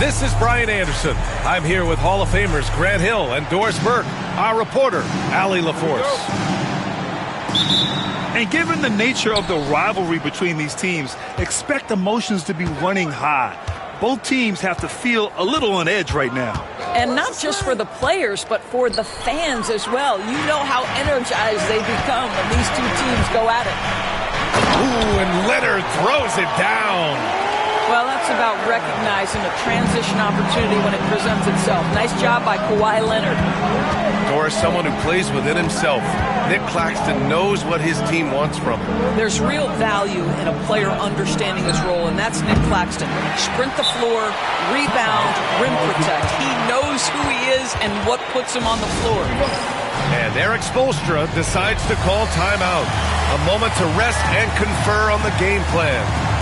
This is Brian Anderson. I'm here with Hall of Famers Grant Hill and Doris Burke, our reporter, Allie LaForce. And given the nature of the rivalry between these teams, expect emotions to be running high. Both teams have to feel a little on edge right now. And not just for the players, but for the fans as well. You know how energized they become when these two teams go at it. Ooh, and Leonard throws it down. Well, that's about recognizing a transition opportunity when it presents itself. Nice job by Kawhi Leonard. Doris, someone who plays within himself. Nick Claxton knows what his team wants from him. There's real value in a player understanding his role, and that's Nick Claxton. Sprint the floor, rebound, rim protect. He knows who he is and what puts him on the floor. And Eric Spoelstra decides to call timeout. A moment to rest and confer on the game plan.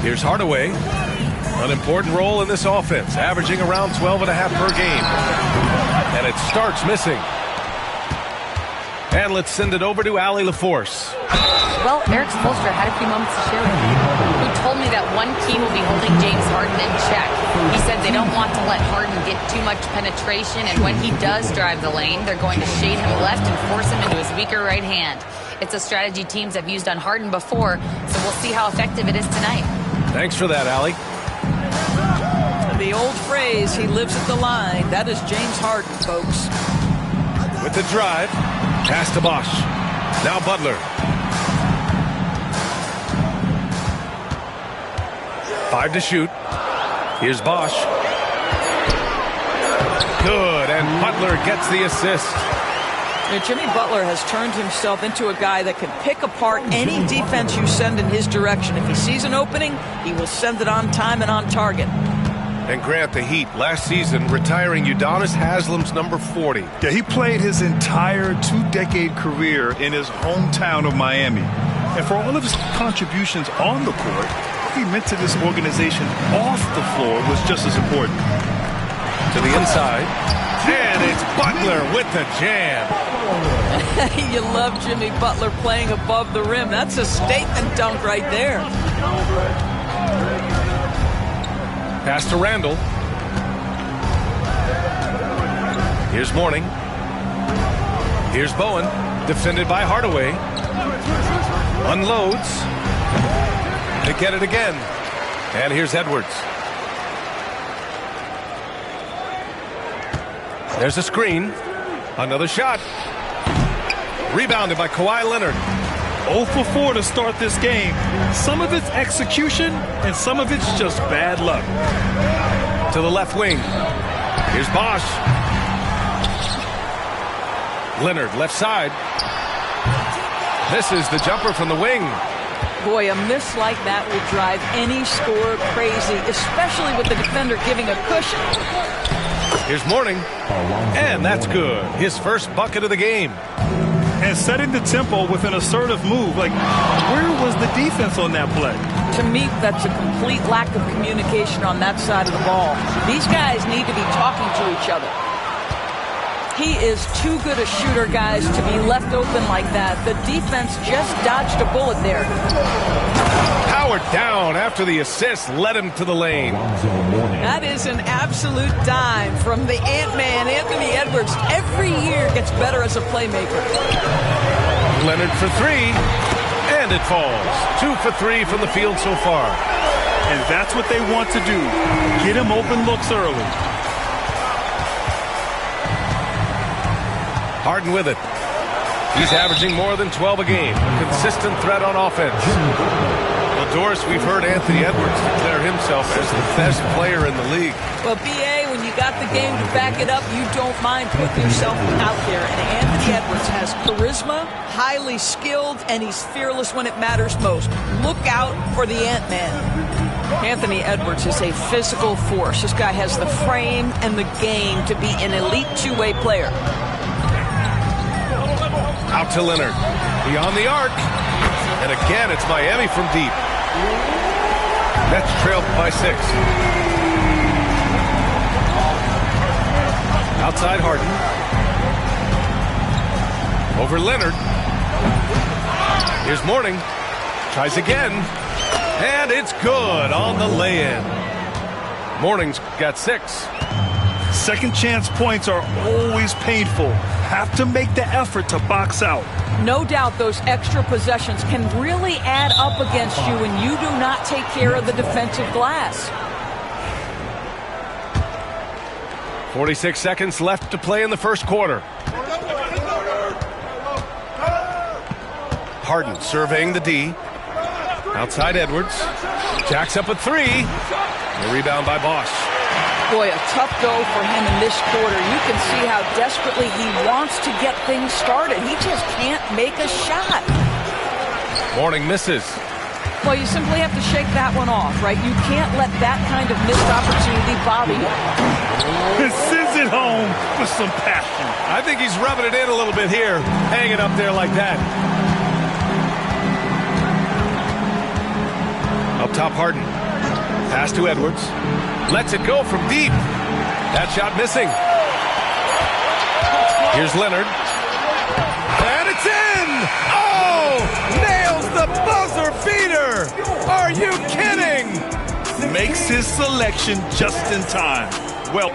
Here's Hardaway. An important role in this offense, averaging around 12.5 per game. And it starts missing. And let's send it over to Allie LaForce. Well, Eric Spoelstra had a few moments to share with me. He told me that one key will be holding James Harden in check. He said they don't want to let Harden get too much penetration, and when he does drive the lane, they're going to shade him left and force him into his weaker right hand. It's a strategy teams have used on Harden before, so we'll see how effective it is tonight. Thanks for that, Allie. The old phrase, he lives at the line. That is James Harden, folks. With the drive, pass to Bosh. Now Butler. 5 to shoot. Here's Bosh. Good, and Butler gets the assist. Jimmy Butler has turned himself into a guy that can pick apart any defense you send in his direction. If he sees an opening, he will send it on time and on target. And Grant, the Heat last season retiring Udonis Haslem's number 40. Yeah, he played his entire two-decade career in his hometown of Miami. And for all of his contributions on the court, what he meant to this organization off the floor was just as important. To the inside. And it's Butler with the jam. You love Jimmy Butler playing above the rim. That's a statement dunk right there. Pass to Randall. Here's Mourning. Here's Bowen. Defended by Hardaway. Unloads. They get it again. And here's Edwards. There's a screen. Another shot. Rebounded by Kawhi Leonard. 0 for 4 to start this game. Some of it's execution, and some of it's just bad luck. To the left wing. Here's Bosch. Leonard, left side. Misses the jumper from the wing. Boy, a miss like that will drive any scorer crazy, especially with the defender giving a cushion. Here's Mourning. And that's good. His first bucket of the game. And setting the tempo with an assertive move. Like, where was the defense on that play? To me, that's a complete lack of communication on that side of the ball. These guys need to be talking to each other. He is too good a shooter, guys, to be left open like that. The defense just dodged a bullet there. Powered down after the assist led him to the lane. That is an absolute dime from the Ant-Man, Anthony Edwards. Every year gets better as a playmaker. Leonard for three, and it falls. 2 for 3 from the field so far. And that's what they want to do. Get him open looks early. Harden with it. He's averaging more than 12 a game. A consistent threat on offense. Well, Doris, we've heard Anthony Edwards declare himself as the best player in the league. Well, B.A., when you got the game to back it up, you don't mind putting yourself out there. And Anthony Edwards has charisma, highly skilled, and he's fearless when it matters most. Look out for the Ant-Man. Anthony Edwards is a physical force. This guy has the frame and the game to be an elite two-way player. Out to Leonard. Beyond the arc. And again, it's Miami from deep. Nets trailed by 6. Outside Harden. Over Leonard. Here's Mourning. Tries again. And it's good on the lay-in. Mourning's got 6. Second chance points are always painful. Have to make the effort to box out. No doubt those extra possessions can really add up against you when you do not take care of the defensive glass. 46 seconds left to play in the first quarter. Harden surveying the D. Outside Edwards. Jacks up a 3. The rebound by Bosch. Boy, a tough go for him in this quarter. You can see how desperately he wants to get things started. He just can't make a shot. Mourning misses. Well, you simply have to shake that one off, right? You can't let that kind of missed opportunity bother you. It sends it home with some passion. I think he's rubbing it in a little bit here, hanging up there like that. Up top, Harden. Pass to Edwards. Lets it go from deep. That shot missing. Here's Leonard. And it's in! Oh! Nails the buzzer beater! Are you kidding? Makes his selection just in time. Well,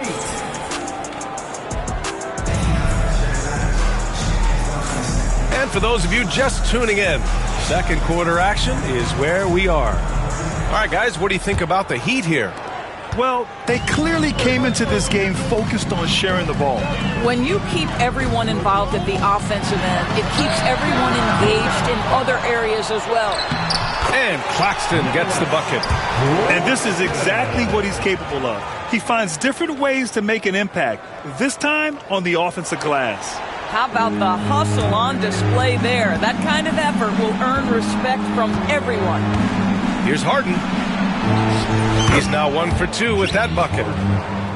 and for those of you just tuning in, second quarter action is where we are. All right, guys, what do you think about the Heat here? well, they clearly came into this game focused on sharing the ball. When you keep everyone involved at the offensive end, it keeps everyone engaged in other areas as well. And Claxton gets the bucket. And this is exactly what he's capable of. He finds different ways to make an impact, this time on the offensive glass. How about the hustle on display there? That kind of effort will earn respect from everyone. Here's Harden. He's now 1 for 2 with that bucket.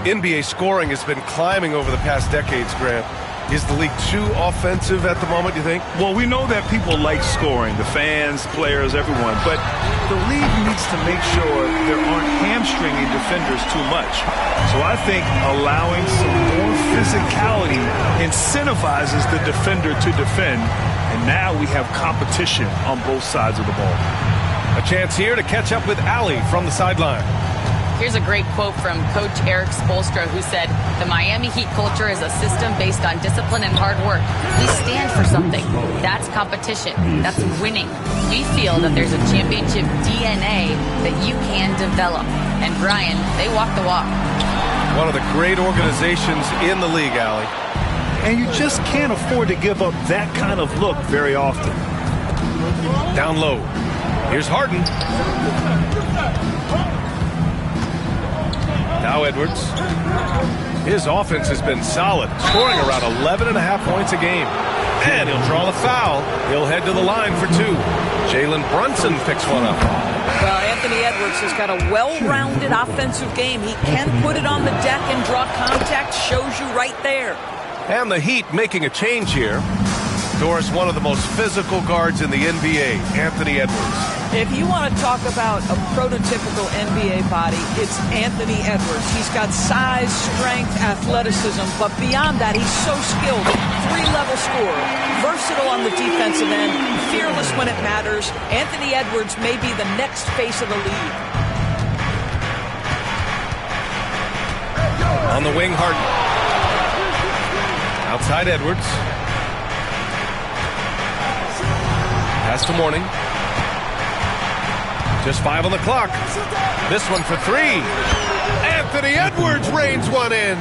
NBA scoring has been climbing over the past decades, Grant. Is the league too offensive at the moment, you think? Well, we know that people like scoring, the fans, players, everyone, but the league needs to make sure there aren't hamstringing defenders too much. So I think allowing some more physicality incentivizes the defender to defend, and now we have competition on both sides of the ball. A chance here to catch up with Allie from the sideline. Here's a great quote from Coach Eric Spoelstra, who said, "The Miami Heat culture is a system based on discipline and hard work. We stand for something. That's competition. That's winning. We feel that there's a championship DNA that you can develop." And Brian, they walk the walk. One of the great organizations in the league, Allie. and you just can't afford to give up that kind of look very often. Down low. Here's Harden. Now Edwards. His offense has been solid, scoring around 11.5 points a game. And he'll draw the foul. He'll head to the line for two. Jalen Brunson picks one up. Well, Anthony Edwards has got a well-rounded offensive game. He can put it on the deck and draw contact. Shows you right there. And the Heat making a change here. Doris, one of the most physical guards in the NBA, Anthony Edwards. If you want to talk about a prototypical NBA body, it's Anthony Edwards. He's got size, strength, athleticism, but beyond that, he's so skilled. Three-level scorer, versatile on the defensive end, fearless when it matters. Anthony Edwards may be the next face of the league. On the wing, Harden. Outside Edwards. Pass to Mourning. Just 5 on the clock. This one for three. Anthony Edwards rains one in.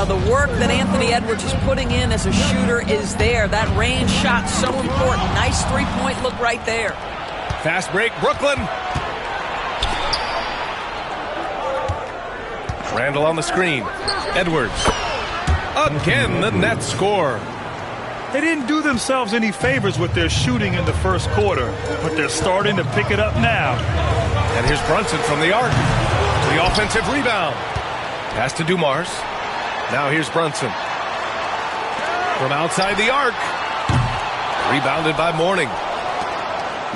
The work that Anthony Edwards is putting in as a shooter is there. That range shot so important. Nice three-point look right there. Fast break, Brooklyn. Randall on the screen. Edwards. Again, the Nets score. They didn't do themselves any favors with their shooting in the first quarter, but they're starting to pick it up now. And here's Brunson from the arc. The offensive rebound. Pass to Dumars. Now here's Brunson. From outside the arc. Rebounded by Mourning.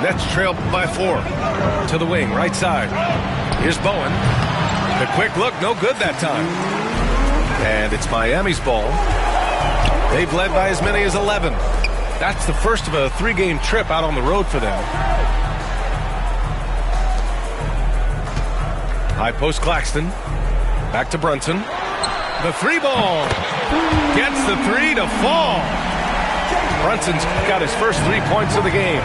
Nets trail by 4. To the wing, right side. Here's Bowen. The quick look, no good that time. And it's Miami's ball. They've led by as many as 11. That's the first of a 3-game trip out on the road for them. High post Claxton. Back to Brunson. The 3-ball. Gets the 3 to fall. Brunson's got his first 3 points of the game.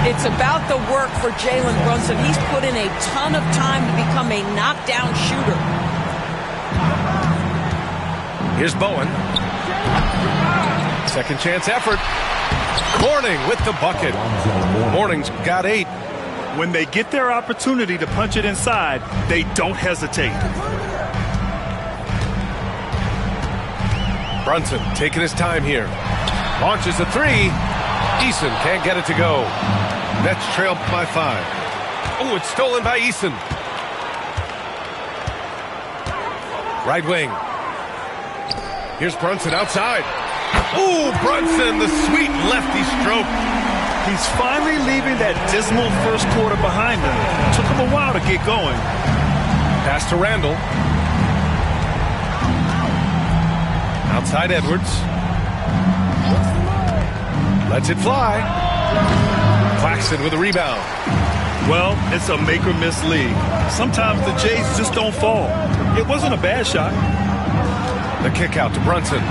It's about the work for Jalen Brunson. He's put in a ton of time to become a knockdown shooter. Here's Bowen. Second chance effort. Mourning with the bucket. Mourning's got 8. When they get their opportunity to punch it inside, they don't hesitate. Brunson taking his time here. Launches a 3. Eason can't get it to go. Nets trail by 5. Oh, it's stolen by Eason. Right wing. Here's Brunson outside. Ooh, Brunson, the sweet lefty stroke. He's finally leaving that dismal first quarter behind him. It took him a while to get going. Pass to Randall. Outside Edwards. Lets it fly. Claxton with a rebound. Well, it's a make-or-miss league. Sometimes the Jays just don't fall. It wasn't a bad shot. The kick out to Brunson.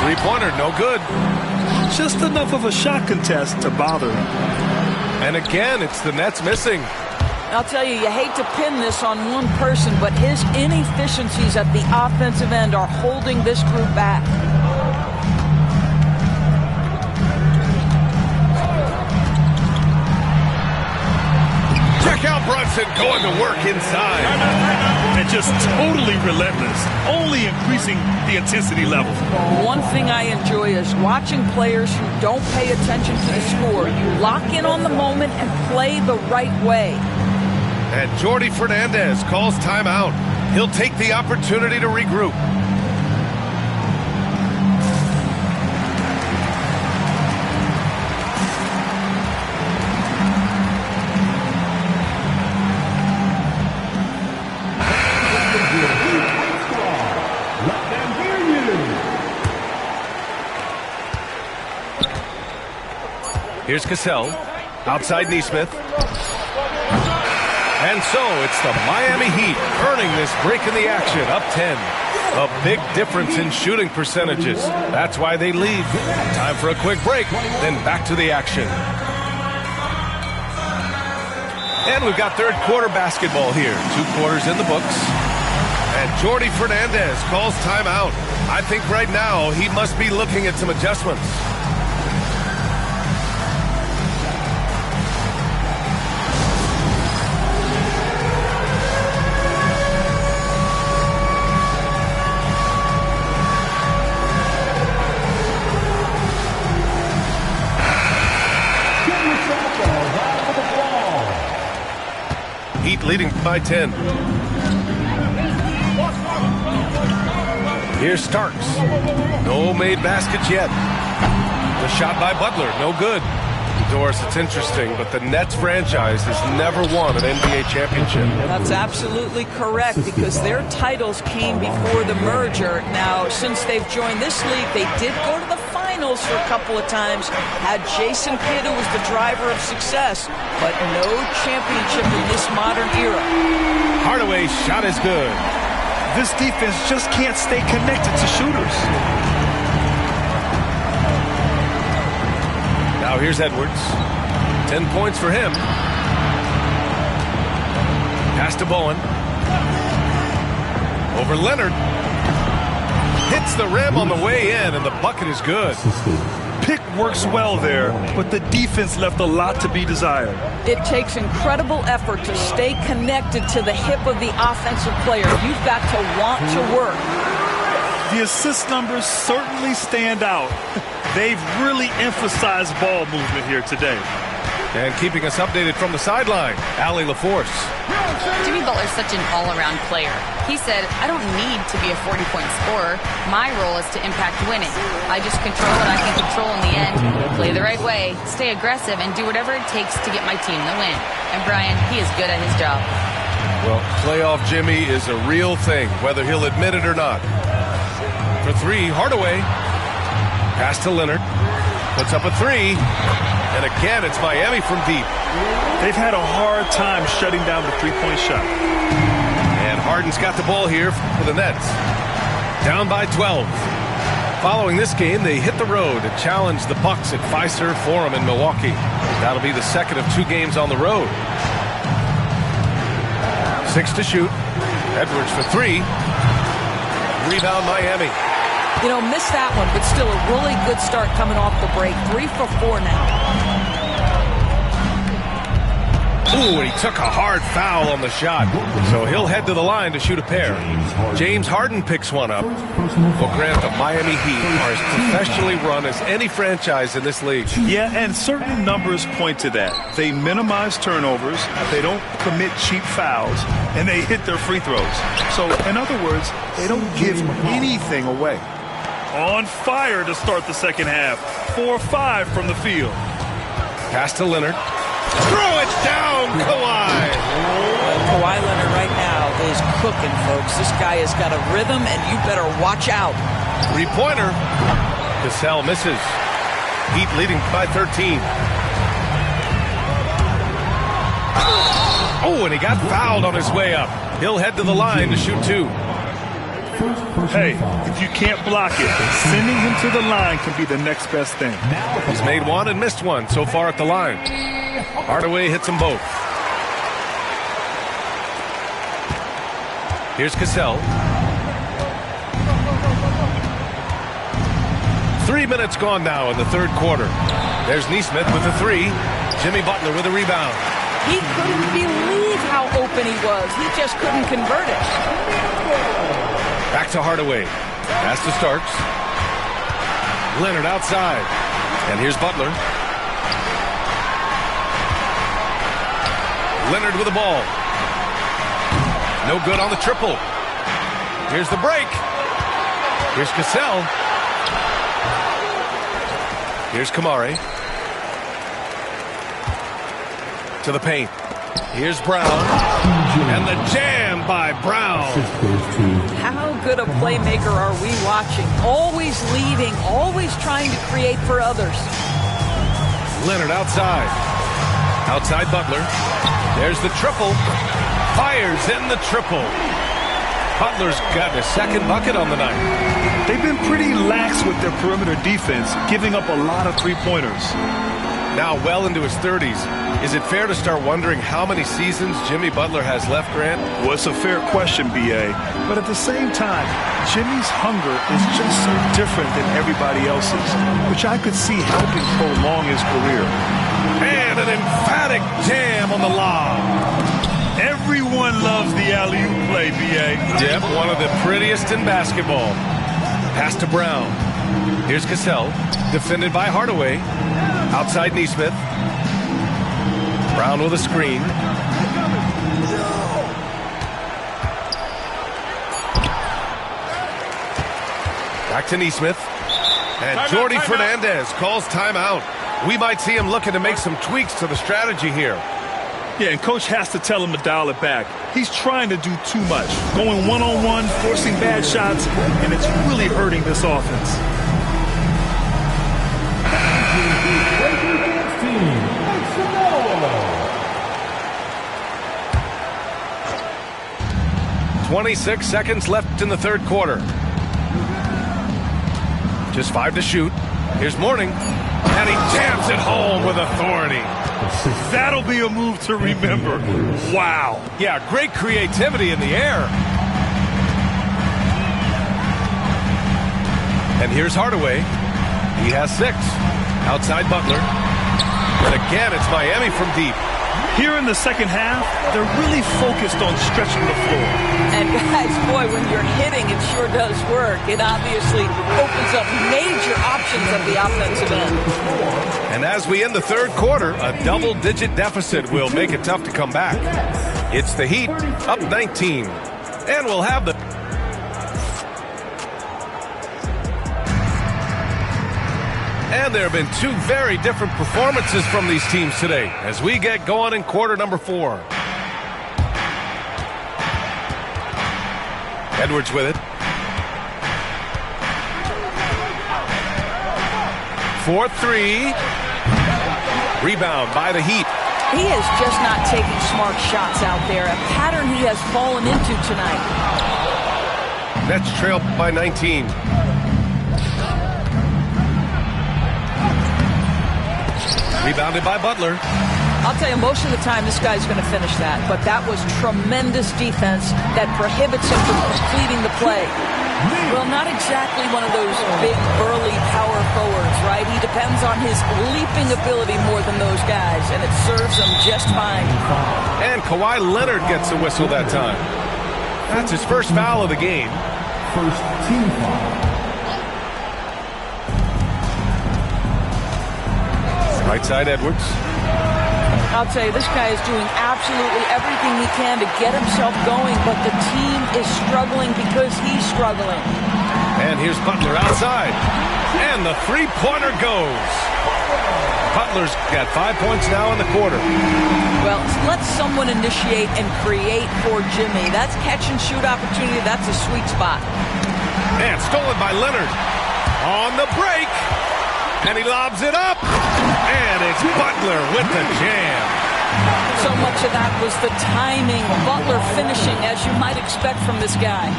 Three-pointer, no good. Just enough of a shot contest to bother him. And again, it's the Nets missing. I'll tell you, you hate to pin this on one person, but his inefficiencies at the offensive end are holding this group back. Check out Brunson going to work inside. And just totally relentless, only increasing the intensity level. One thing I enjoy is watching players who don't pay attention to the score. You lock in on the moment and play the right way. And Jordi Fernandez calls timeout. He'll take the opportunity to regroup. Here's Cassell, outside Nesmith. And so it's the Miami Heat earning this break in the action, up 10. A big difference in shooting percentages. That's why they lead. Time for a quick break, then back to the action. And we've got third quarter basketball here. 2 quarters in the books. And Jordi Fernandez calls timeout. I think right now he must be looking at some adjustments. Heat leading by 10. Here's Starks. No made baskets yet. The shot by Butler, no good. Doris, it's interesting, but the Nets franchise has never won an NBA championship. That's absolutely correct, because their titles came before the merger. Now, since they've joined this league, they did go to the finals for a couple of times, had Jason Kidd, who was the driver of success, but no championship in this modern era. Hardaway's shot is good. This defense just can't stay connected to shooters. Now here's Edwards. 10 points for him. Pass to Bowen. Over Leonard. Hits the rim on the way in, and the bucket is good. Pick works well there, but the defense left a lot to be desired. It takes incredible effort to stay connected to the hip of the offensive player. You've got to want to work. The assist numbers certainly stand out. They've really emphasized ball movement here today. And keeping us updated from the sideline, Allie LaForce. Jimmy Butler's such an all-around player. He said, I don't need to be a 40-point scorer. My role is to impact winning. I just control what I can control in the end, play the right way, stay aggressive, and do whatever it takes to get my team the win. And Brian, he is good at his job. Well, playoff Jimmy is a real thing, whether he'll admit it or not. For three, Hardaway. Pass to Leonard. Puts up a three. And again, it's Miami from deep. They've had a hard time shutting down the three-point shot. And Harden's got the ball here for the Nets. Down by 12. Following this game, they hit the road and challenge the Bucks at Fiserv Forum in Milwaukee. That'll be the second of 2 games on the road. 6 to shoot. Edwards for 3. Rebound Miami. You know, missed that one, but still a really good start coming off the break. 3 for 4 now. Ooh, he took a hard foul on the shot. So he'll head to the line to shoot a pair. James Harden picks one up. Well, Grant, the Miami Heat are as professionally run as any franchise in this league. Yeah, and certain numbers point to that. They minimize turnovers, they don't commit cheap fouls, and they hit their free throws. So, in other words, they don't give anything away. On fire to start the second half. 4-5 from the field. Pass to Leonard. Throw it down, Kawhi. Kawhi Leonard right now is cooking, folks. This guy has got a rhythm, and you better watch out. 3-pointer. Cassell misses. Heat leading by 13. Oh, and he got fouled on his way up. He'll head to the line to shoot 2. Hey, if you can't block it, sending him to the line can be the next best thing. He's made 1 and missed 1 so far at the line. Hardaway hits them both. Here's Cassell. 3 minutes gone now in the third quarter. There's Nesmith with a 3. Jimmy Butler with a rebound. He couldn't believe how open he was. He just couldn't convert it. Back to Hardaway. Pass to Starks. Leonard outside. And here's Butler. Leonard with the ball. No good on the triple. Here's the break. Here's Cassell. Here's Kamari. To the paint. Here's Brown. And the jam by Brown. How good a playmaker are we watching? Always leading, always trying to create for others. Leonard outside. Outside Butler. There's the triple. Fires in the triple. Butler's got a second bucket on the night. They've been pretty lax with their perimeter defense, giving up a lot of three-pointers. now well into his 30s. Is it fair to start wondering how many seasons Jimmy Butler has left, Grant? Well, it's a fair question, B.A. But at the same time, Jimmy's hunger is just so different than everybody else's, which I could see helping prolong his career. And an emphatic jam on the lob. Everyone loves the alley-oop play, B.A. Yep, one of the prettiest in basketball. Pass to Brown. Here's Cassell, defended by Hardaway. Outside Nesmith. Brown with a screen. Back to Nesmith. And Jordi Fernandez calls timeout. We might see him looking to make some tweaks to the strategy here. Yeah, and Coach has to tell him to dial it back. He's trying to do too much. Going one-on-one, forcing bad shots, and it's really hurting this offense. 26 seconds left in the third quarter. Just 5 to shoot. Here's Mourning. And he jams it home with authority. That'll be a move to remember. Wow. Yeah, great creativity in the air. And here's Hardaway. He has 6. Outside Butler. And again, it's Miami from deep. Here in the second half, they're really focused on stretching the floor. And guys, boy, when you're hitting, it sure does work. It obviously opens up major options at the offensive end. And as we end the third quarter, a double-digit deficit will make it tough to come back. It's the Heat, up 19. And we'll have the... And there have been 2 very different performances from these teams today as we get going in quarter number 4. Edwards with it. 4-3. Rebound by the Heat. He is just not taking smart shots out there, a pattern he has fallen into tonight. Nets trail by 19. Rebounded by Butler. I'll tell you, most of the time this guy's going to finish that, but that was tremendous defense that prohibits him from completing the play. Well, not exactly one of those big, burly power forwards, right? He depends on his leaping ability more than those guys, and it serves him just fine. And Kawhi Leonard gets a whistle that time. That's his first foul of the game. First team foul. Right side, Edwards. I'll tell you, this guy is doing absolutely everything he can to get himself going, but the team is struggling because he's struggling. And here's Butler outside. And the three-pointer goes. Butler's got 5 points now in the quarter. Well, let someone initiate and create for Jimmy. That's catch-and-shoot opportunity. That's a sweet spot. And stolen by Leonard. On the break. And he lobs it up. And it's Butler with the jam. So much of that was the timing. Butler finishing, as you might expect from this guy.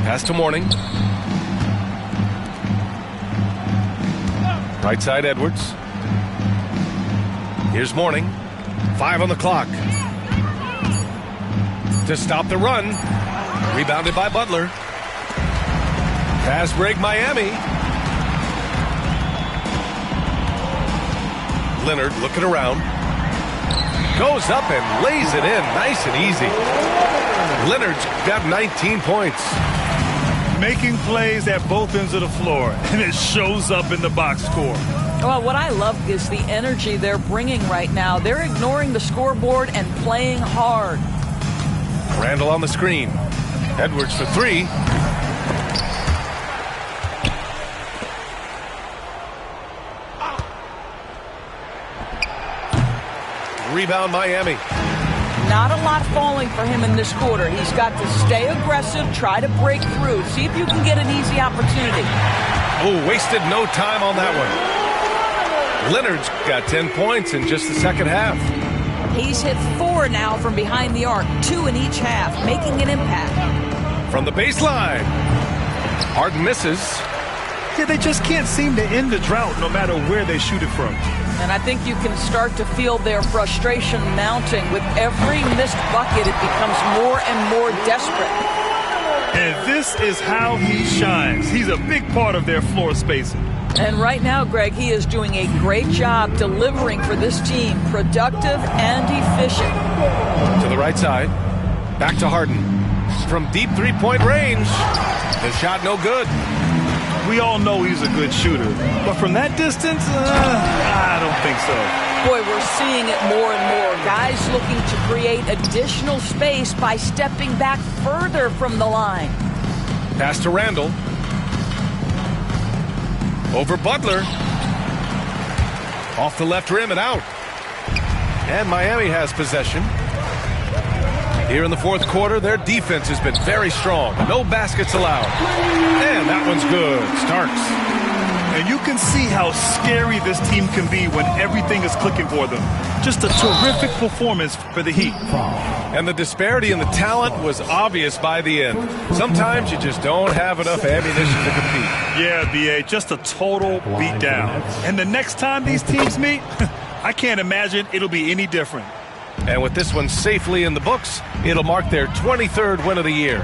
Pass to Mourning. Right side, Edwards. Here's Mourning. 5 on the clock. To stop the run. Rebounded by Butler. Fast break, Miami. Leonard looking around. Goes up and lays it in nice and easy. Leonard's got 19 points. Making plays at both ends of the floor, and it shows up in the box score. Well, what I love is the energy they're bringing right now. They're ignoring the scoreboard and playing hard. Randall on the screen. Edwards for 3. Rebound, Miami. Not a lot falling for him in this quarter. He's got to stay aggressive, try to break through, see if you can get an easy opportunity. Oh, wasted no time on that one. Leonard's got 10 points in just the second half. He's hit 4 now from behind the arc, 2 in each half, making an impact. From the baseline. Harden misses. Yeah, they just can't seem to end the drought no matter where they shoot it from. And I think you can start to feel their frustration mounting. With every missed bucket, it becomes more and more desperate. And this is how he shines. He's a big part of their floor spacing. And right now, Greg, he is doing a great job delivering for this team, productive and efficient. To the right side. Back to Harden. From deep three-point range. The shot no good. We all know he's a good shooter. But from that distance, I don't think so. Boy, we're seeing it more and more. Guys looking to create additional space by stepping back further from the line. Pass to Randall. Over Butler. Off the left rim and out. And Miami has possession. Here in the fourth quarter, their defense has been very strong. No baskets allowed. And that one's good. Starks. And you can see how scary this team can be when everything is clicking for them. Just a terrific performance for the Heat. And the disparity in the talent was obvious by the end. Sometimes you just don't have enough ammunition to compete. Yeah, B.A., just a total beatdown. And the next time these teams meet, I can't imagine it'll be any different. And with this one safely in the books, it'll mark their 23rd win of the year.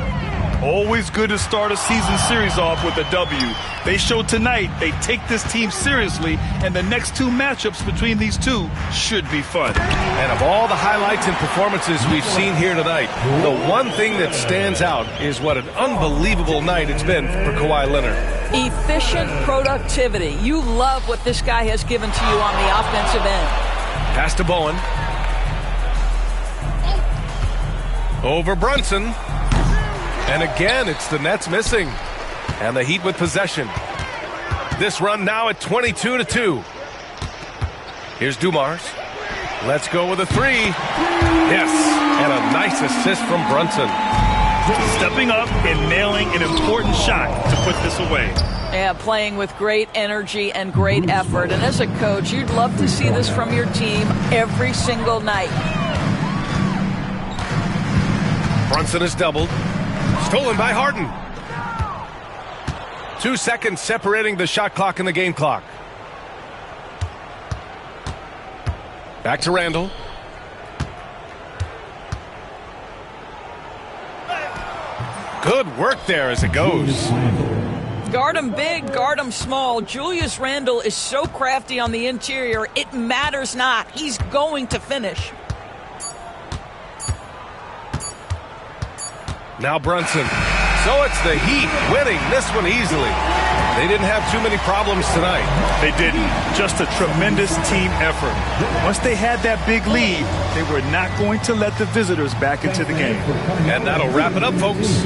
Always good to start a season series off with a W. They showed tonight they take this team seriously, and the next two matchups between these two should be fun. And of all the highlights and performances we've seen here tonight, the one thing that stands out is what an unbelievable night it's been for Kawhi Leonard. Efficient productivity. You love what this guy has given to you on the offensive end. Pass to Bowen. Over Brunson. And again, it's the Nets missing. And the Heat with possession. This run now at 22-2. Here's Dumars. Let's go with a three. Yes, and a nice assist from Brunson. Stepping up and nailing an important shot to put this away. Yeah, playing with great energy and great effort. And as a coach, you'd love to see this from your team every single night. Brunson is doubled. Stolen by Harden. 2 seconds separating the shot clock and the game clock. Back to Randall. Good work there as it goes. Guard him big, guard him small. Julius Randle is so crafty on the interior, it matters not. He's going to finish. Now Brunson. So it's the Heat winning this one easily. They didn't have too many problems tonight. They didn't. Just a tremendous team effort. Once they had that big lead, they were not going to let the visitors back into the game. And that'll wrap it up, folks.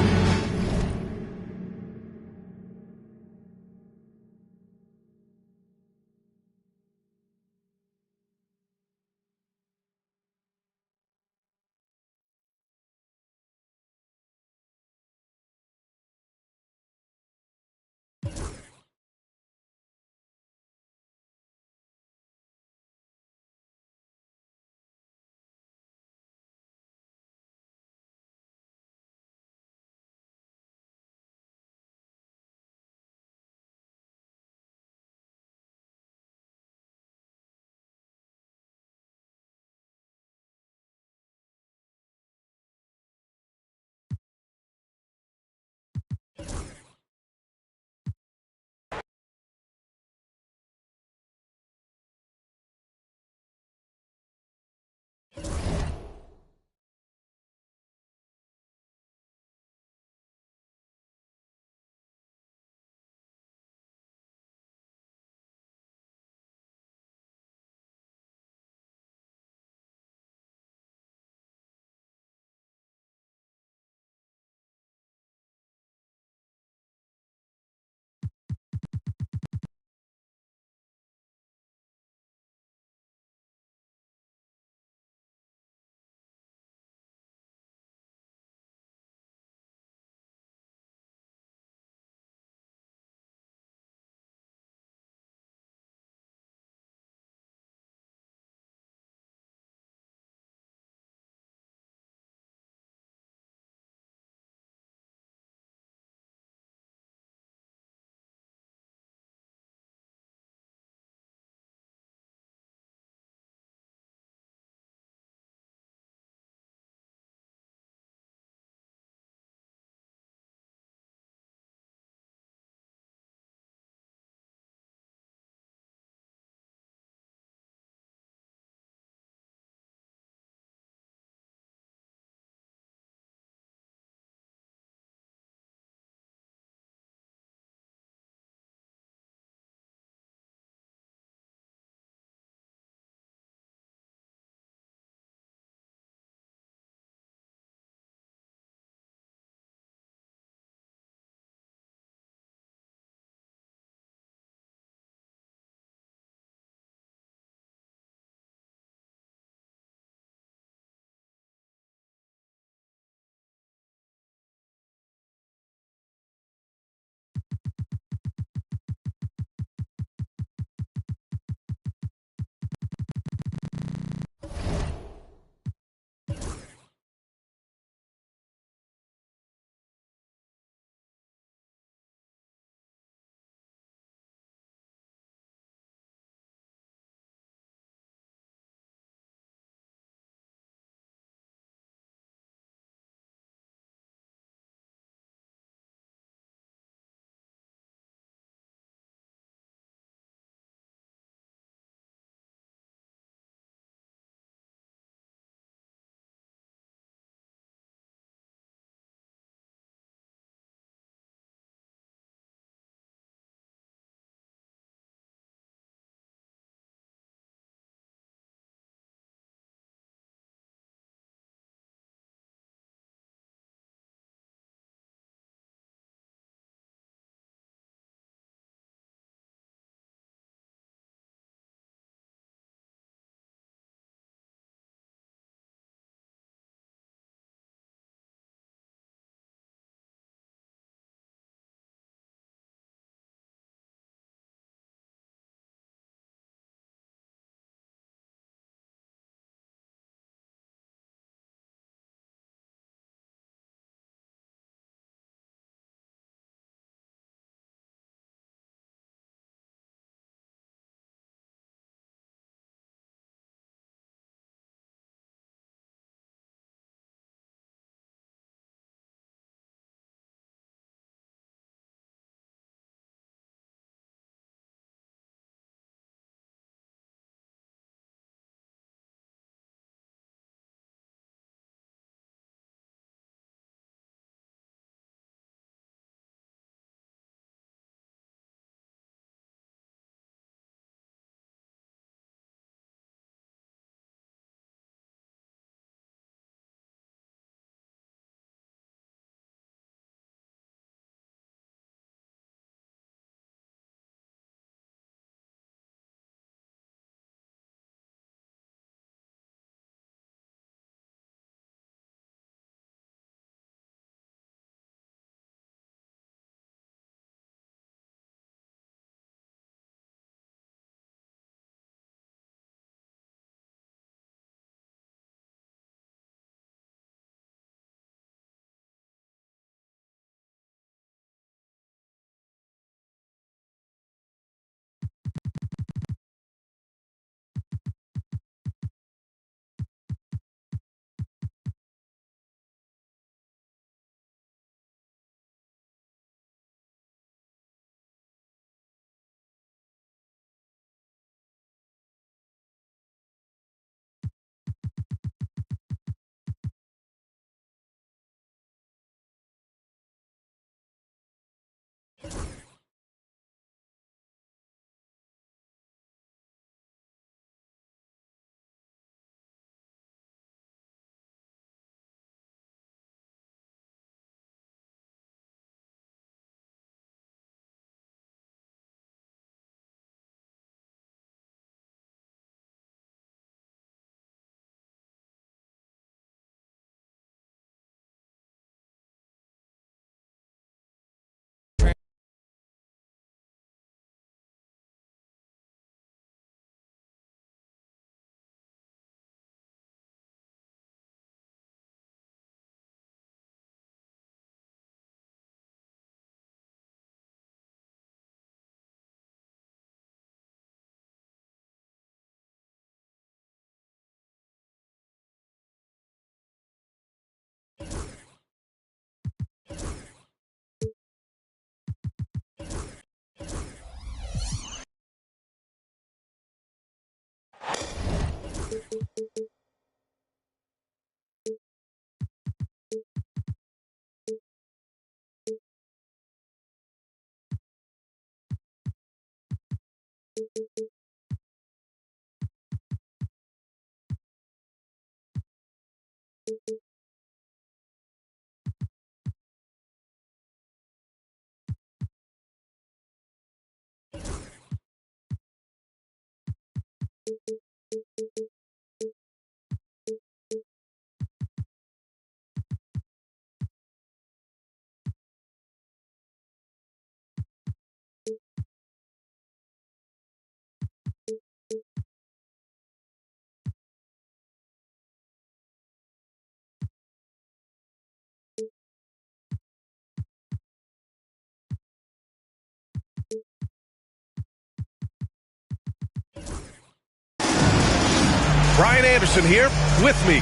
Brian Anderson here with me.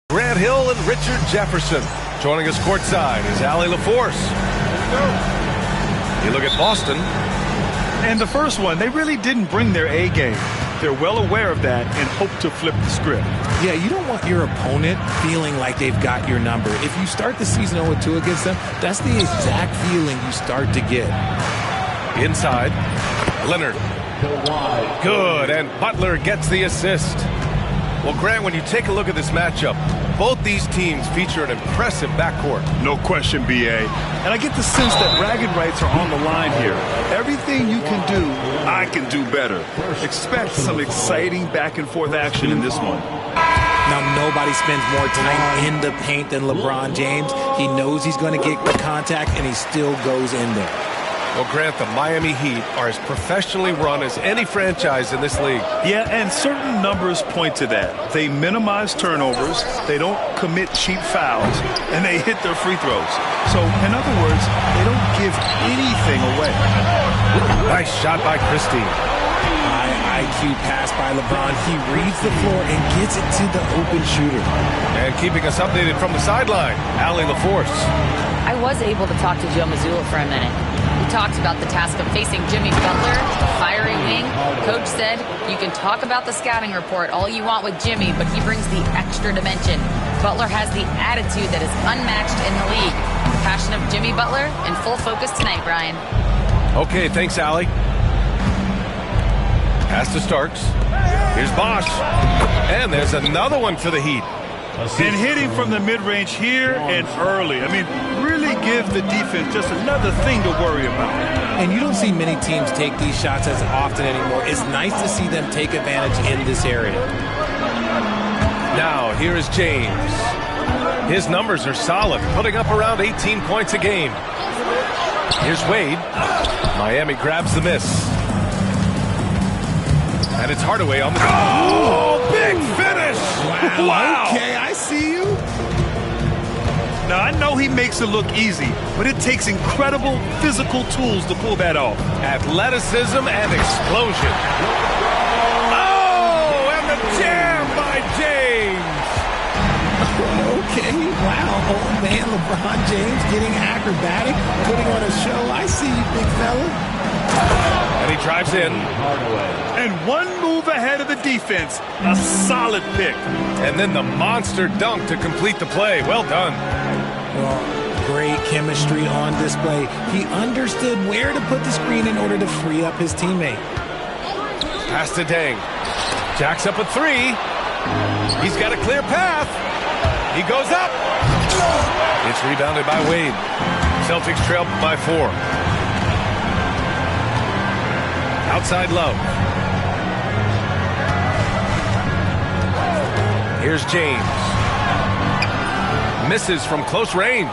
Grant Hill and Richard Jefferson. Joining us courtside is Allie LaForce. You look at Boston. And the first one, they really didn't bring their A game. They're well aware of that and hope to flip the script. Yeah, you don't want your opponent feeling like they've got your number. If you start the season 0-2 against them, that's the exact feeling you start to get. Inside, Leonard. Good, and Butler gets the assist. Well, Grant, when you take a look at this matchup, both these teams feature an impressive backcourt. No question, B.A. And I get the sense that bragging rights are on the line here. Everything you can do, I can do better. Expect some exciting back-and-forth action in this one. Now, nobody spends more time in the paint than LeBron James. He knows he's going to get the contact, and he still goes in there. Well, Grant, the Miami Heat are as professionally run as any franchise in this league. Yeah, and certain numbers point to that. They minimize turnovers, they don't commit cheap fouls, and they hit their free throws. So, in other words, they don't give anything away. Nice shot by Christie. High IQ pass by LeBron. He reads the floor and gets it to the open shooter. And keeping us updated from the sideline, Allie LaForce. I was able to talk to Joe Mazzulla for a minute. He talked about the task of facing Jimmy Butler, the fiery wing. Coach said, you can talk about the scouting report all you want with Jimmy, but he brings the extra dimension. Butler has the attitude that is unmatched in the league. The passion of Jimmy Butler in full focus tonight, Brian. Okay, thanks, Allie. Pass to Starks. Here's Bosch. And there's another one for the Heat. And hitting from the mid-range here and early. I mean, really give the defense just another thing to worry about. And you don't see many teams take these shots as often anymore. It's nice to see them take advantage in this area. Now, here is James. His numbers are solid, putting up around 18 points a game. Here's Wade. Miami grabs the miss. And it's Hardaway on the... Oh, big finish! Wow. Okay, I see you. Now, I know he makes it look easy, but it takes incredible physical tools to pull that off. Athleticism and explosion. Oh, and the jam by James. Okay, wow. Oh, man, LeBron James getting acrobatic, putting on a show. I see you, big fella. And he drives in. And one move ahead of the defense. A solid pick. And then the monster dunk to complete the play. Well done. Well, great chemistry on display. He understood where to put the screen in order to free up his teammate. Pass to Deng. Jacks up a three. He's got a clear path. He goes up. It's rebounded by Wade. Celtics trail by 4. Outside Love. Here's James. Misses from close range.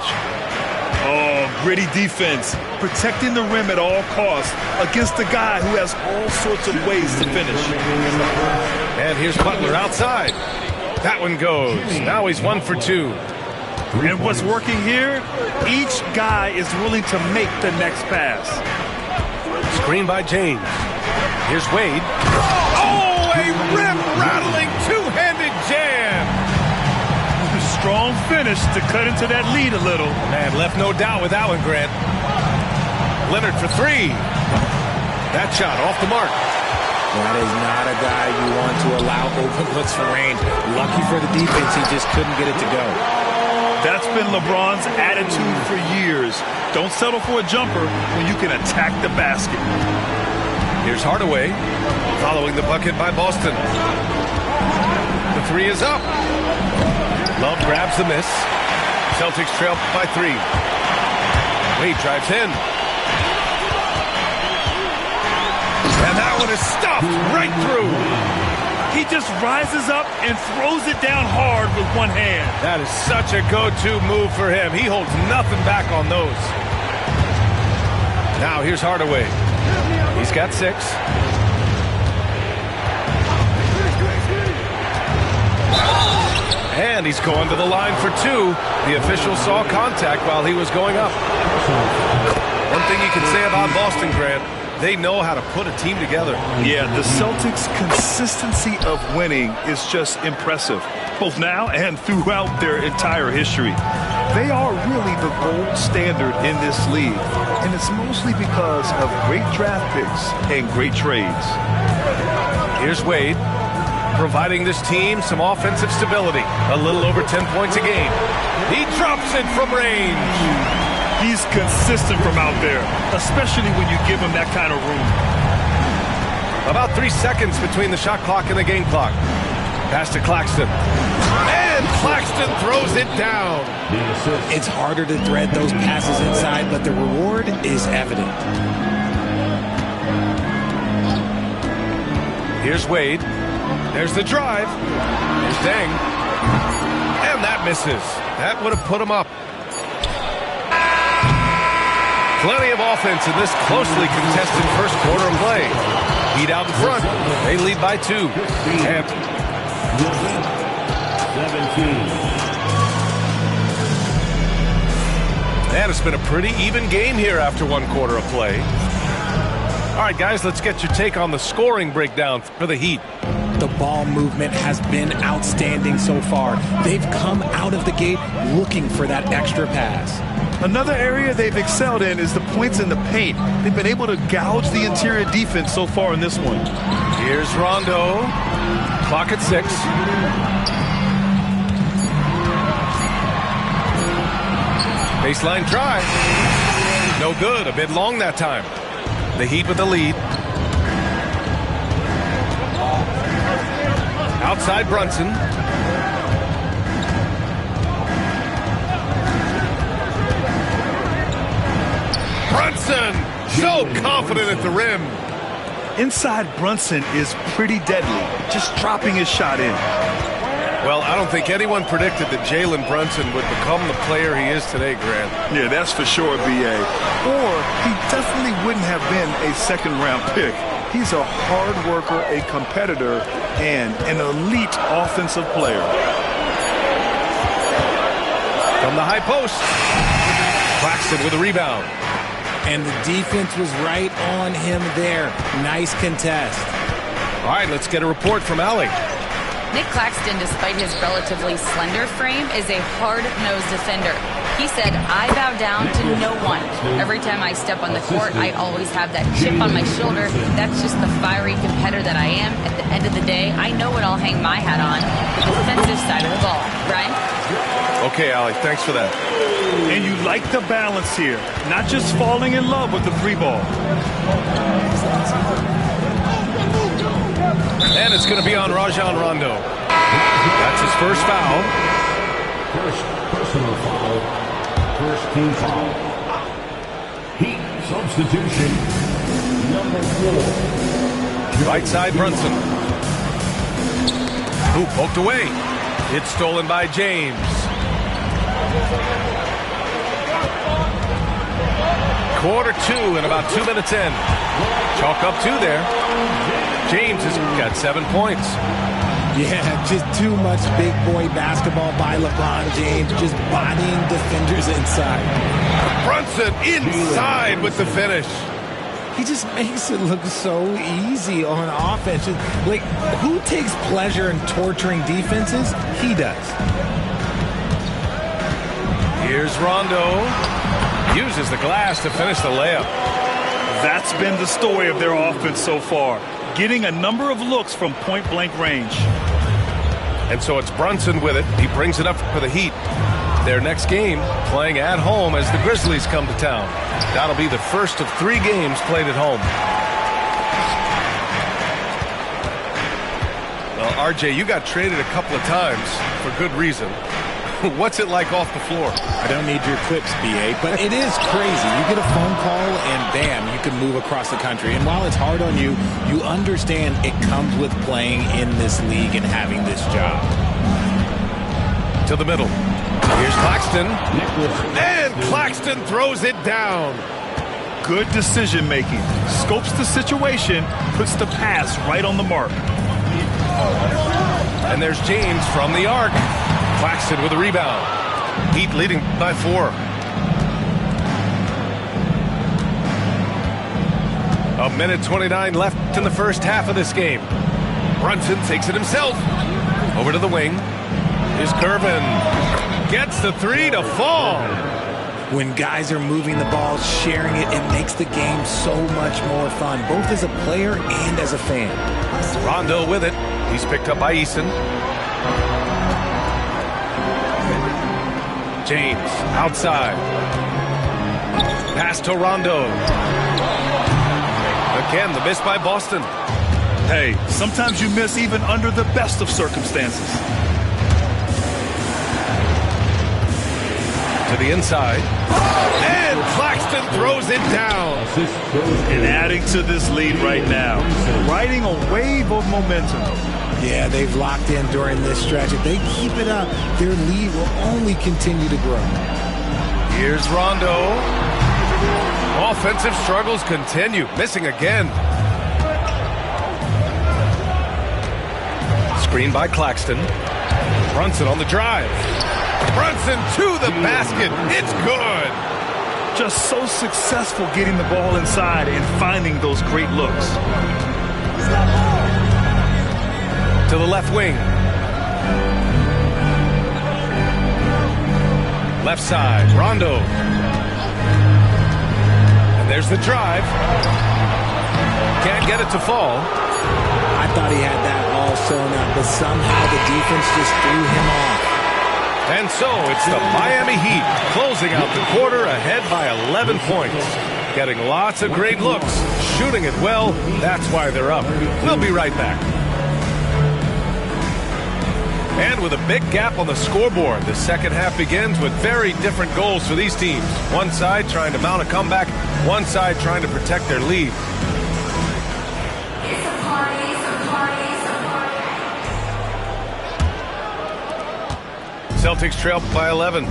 Oh, gritty defense. Protecting the rim at all costs against a guy who has all sorts of ways to finish. And here's Butler outside. That one goes. Now he's 1 for 2. And what's working here? Each guy is willing to make the next pass. Screen by James. Here's Wade. Oh, a rim-rattling two-handed jam. Strong finish to cut into that lead a little. Man, left no doubt with that one, Grant. Leonard for 3. That shot off the mark. That is not a guy you want to allow open looks for range. Lucky for the defense, he just couldn't get it to go. That's been LeBron's attitude for years. Don't settle for a jumper when you can attack the basket. Here's Hardaway, following the bucket by Boston. The 3 is up. Love grabs the miss. Celtics trail by 3. Wade drives in. And that one is stuffed right through. He just rises up and throws it down hard with one hand. That is such a go-to move for him. He holds nothing back on those. Now here's Hardaway. He's got 6. And he's going to the line for 2. The official saw contact while he was going up. One thing you can say about Boston, Grant, they know how to put a team together. Yeah, the Celtics' consistency of winning is just impressive, both now and throughout their entire history. They are really the gold standard in this league, and it's mostly because of great draft picks and great trades. Here's Wade, providing this team some offensive stability. A little over 10 points a game. He drops it from range. He's consistent from out there, especially when you give him that kind of room. About 3 seconds between the shot clock and the game clock. Pass to Claxton. And Claxton throws it down. It's harder to thread those passes inside, but the reward is evident. Here's Wade. There's the drive. Here's Deng. And that misses. That would have put him up. Plenty of offense in this closely contested first quarter of play. Heat out in front. They lead by 2. And 17. And it's been a pretty even game here after 1 quarter of play. All right, guys, let's get your take on the scoring breakdown for the Heat. The ball movement has been outstanding so far. They've come out of the gate looking for that extra pass. Another area they've excelled in is the points in the paint. They've been able to gouge the interior defense so far in this one. Here's Rondo. Clock at 6. Baseline drive. No good. A bit long that time. The Heat with the lead. Outside Brunson. Brunson, so confident at the rim. Inside Brunson is pretty deadly, just dropping his shot in. Well, I don't think anyone predicted that Jalen Brunson would become the player he is today, Grant. Yeah, that's for sure, B.A. Or he definitely wouldn't have been a second-round pick. He's a hard worker, a competitor, and an elite offensive player. From the high post, Claxton with a rebound. And the defense was right on him there. Nice contest. All right, let's get a report from Allie. Nick Claxton, despite his relatively slender frame, is a hard-nosed defender. He said, I bow down to no one. Every time I step on the court, I always have that chip on my shoulder. That's just the fiery competitor that I am. At the end of the day, I know what I'll hang my hat on, the defensive side of the ball. Brian? Okay, Allie, thanks for that. And you like the balance here, not just falling in love with the free ball. And it's going to be on Rajon Rondo. That's his first foul. First personal foul. First team foul. Heat substitution. Right side, Brunson. Who poked away. It's stolen by James. Quarter 2 and about 2 minutes in. Chalk up 2 there. James has got 7 points. Yeah, just too much big boy basketball by LeBron James, just bodying defenders inside. Brunson inside with the finish. He just makes it look so easy on offense. Like, who takes pleasure in torturing defenses? He does. Here's Rondo. Uses the glass to finish the layup. That's been the story of their offense so far. Getting a number of looks from point-blank range. And so it's Brunson with it. He brings it up for the Heat. Their next game playing at home as the Grizzlies come to town. That'll be the first of 3 games played at home. Well, RJ, you got traded a couple of times for good reason. What's it like off the floor? I don't need your clips, BA, but it is crazy. You get a phone call and bam, you can move across the country. And while it's hard on you, you understand it comes with playing in this league and having this job. To the middle. Here's Claxton. And Claxton throws it down. Good decision making. Scopes the situation, puts the pass right on the mark. And there's James from the arc. Claxton with a rebound. Heat leading by 4. A minute 29 left in the first half of this game. Brunson takes it himself. Over to the wing. Here's Gervin. Gets the 3 to fall. When guys are moving the ball, sharing it, it makes the game so much more fun, both as a player and as a fan. Rondo with it. He's picked up by Eason. James outside. Pass to Rondo. Again, the miss by Boston. Hey, sometimes you miss even under the best of circumstances. To the inside. And Claxton throws it down. And adding to this lead right now. Riding a wave of momentum. Yeah, they've locked in during this stretch. If they keep it up, their lead will only continue to grow. Here's Rondo. Offensive struggles continue. Missing again. Screen by Claxton. Brunson on the drive. Brunson to the basket. It's good. Just so successful getting the ball inside and finding those great looks. To the left wing. Left side, Rondo. And there's the drive. Can't get it to fall. I thought he had that all sewn up, but somehow the defense just threw him off. And so it's the Miami Heat closing out the quarter ahead by 11 points. Getting lots of great looks, shooting it well. That's why they're up. We'll be right back. And with a big gap on the scoreboard, the second half begins with very different goals for these teams. One side trying to mount a comeback, one side trying to protect their lead. Celtics trail by 11.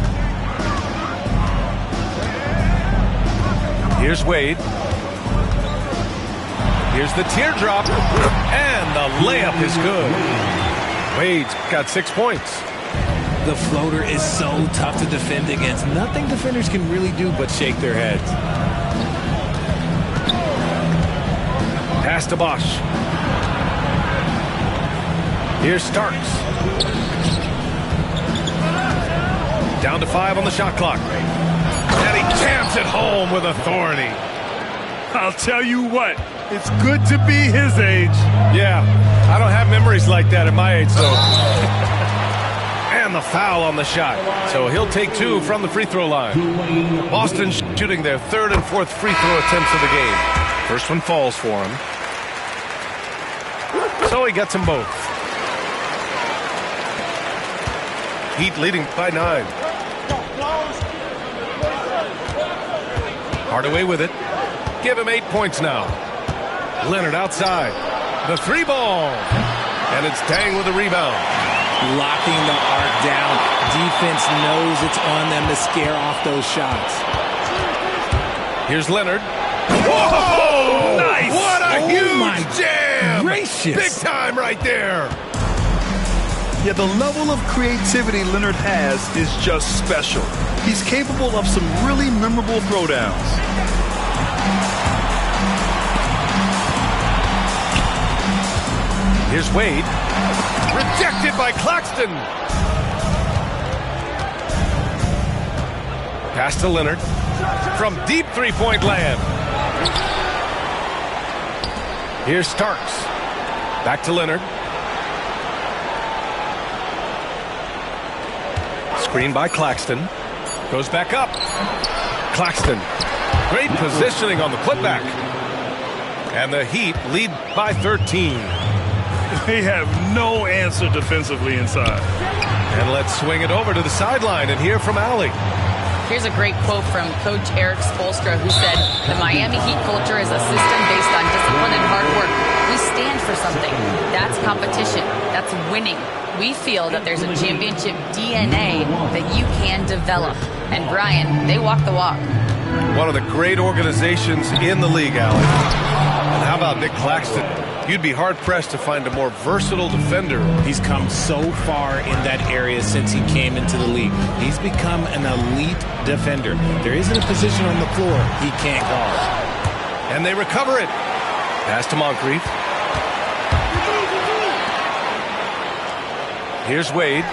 Here's Wade. Here's the teardrop. And the layup is good. Wade's got 6 points. The floater is so tough to defend against. Nothing defenders can really do but shake their heads. Pass to Bosch. Here's Starks. Down to 5 on the shot clock. And he jams it home with authority. I'll tell you what, it's good to be his age. Yeah, I don't have memories like that at my age, though. And the foul on the shot. So he'll take 2 from the free throw line. Boston shooting their 3rd and 4th free throw attempts of the game. First one falls for him. So he gets them both. Heat leading by 9. Hardaway with it. Give him 8 points now. Leonard outside. The 3 ball. And it's Deng with the rebound. Locking the arc down. Defense knows it's on them to scare off those shots. Here's Leonard. Whoa! Nice! What a huge jam! Gracious. Big time right there. Yeah, the level of creativity Leonard has is just special. He's capable of some really memorable throwdowns. Here's Wade. Rejected by Claxton. Pass to Leonard. From deep three-point land. Here's Starks. Back to Leonard. Screen by Claxton. Goes back up. Claxton. Great positioning on the putback. And the Heat lead by 13. They have no answer defensively inside. And let's swing it over to the sideline and hear from Allie. Here's a great quote from Coach Eric Spoelstra, who said, "The Miami Heat culture is a system based on discipline and hard work. We stand for something. That's competition. That's winning. We feel that there's a championship DNA that you can develop." And Brian, they walk the walk. One of the great organizations in the league, Allie. And how about Nick Claxton? You'd be hard-pressed to find a more versatile defender. He's come so far in that area since he came into the league. He's become an elite defender. There isn't a position on the floor he can't guard. And they recover it. Pass to Moncrief. Here's Wade.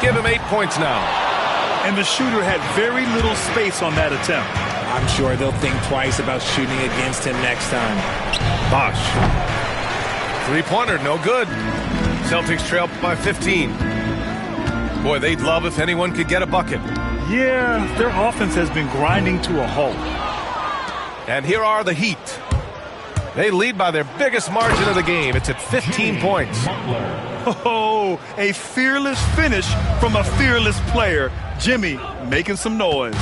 Give him 8 points now. And the shooter had very little space on that attempt. I'm sure they'll think twice about shooting against him next time. Bosh. Three-pointer, no good. Celtics trail by 15. Boy, they'd love if anyone could get a bucket. Yeah, their offense has been grinding to a halt. And here are the Heat. They lead by their biggest margin of the game. It's at 15 points. Oh, a fearless finish from a fearless player. Jimmy making some noise.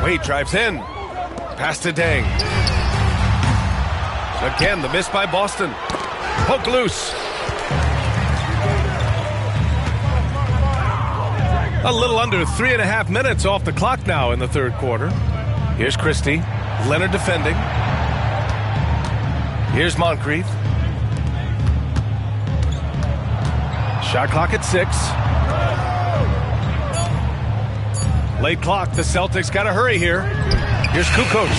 Wade drives in. Pass to Deng. Again, the miss by Boston. Poke loose. A little under 3.5 minutes off the clock now in the third quarter. Here's Christie. Leonard defending. Here's Moncrief. Shot clock at 6. Late clock. The Celtics got to hurry here. Here's Kukoc.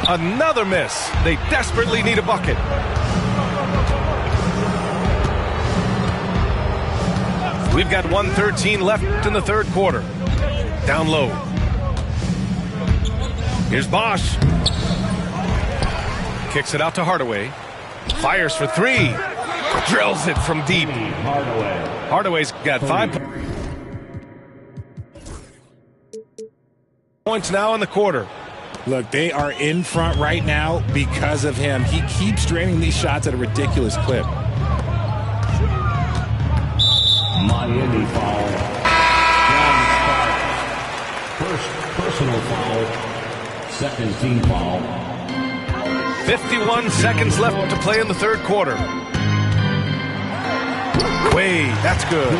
Another miss. They desperately need a bucket. We've got 1:13 left in the third quarter. Down low. Here's Bosh. Kicks it out to Hardaway. Fires for 3. Drills it from deep. Hardaway's got 5 points now in the quarter. Look, they are in front right now because of him. He keeps draining these shots at a ridiculous clip. Miami foul. First personal foul. Second team foul. 51 seconds left to play in the third quarter. Wade, that's good.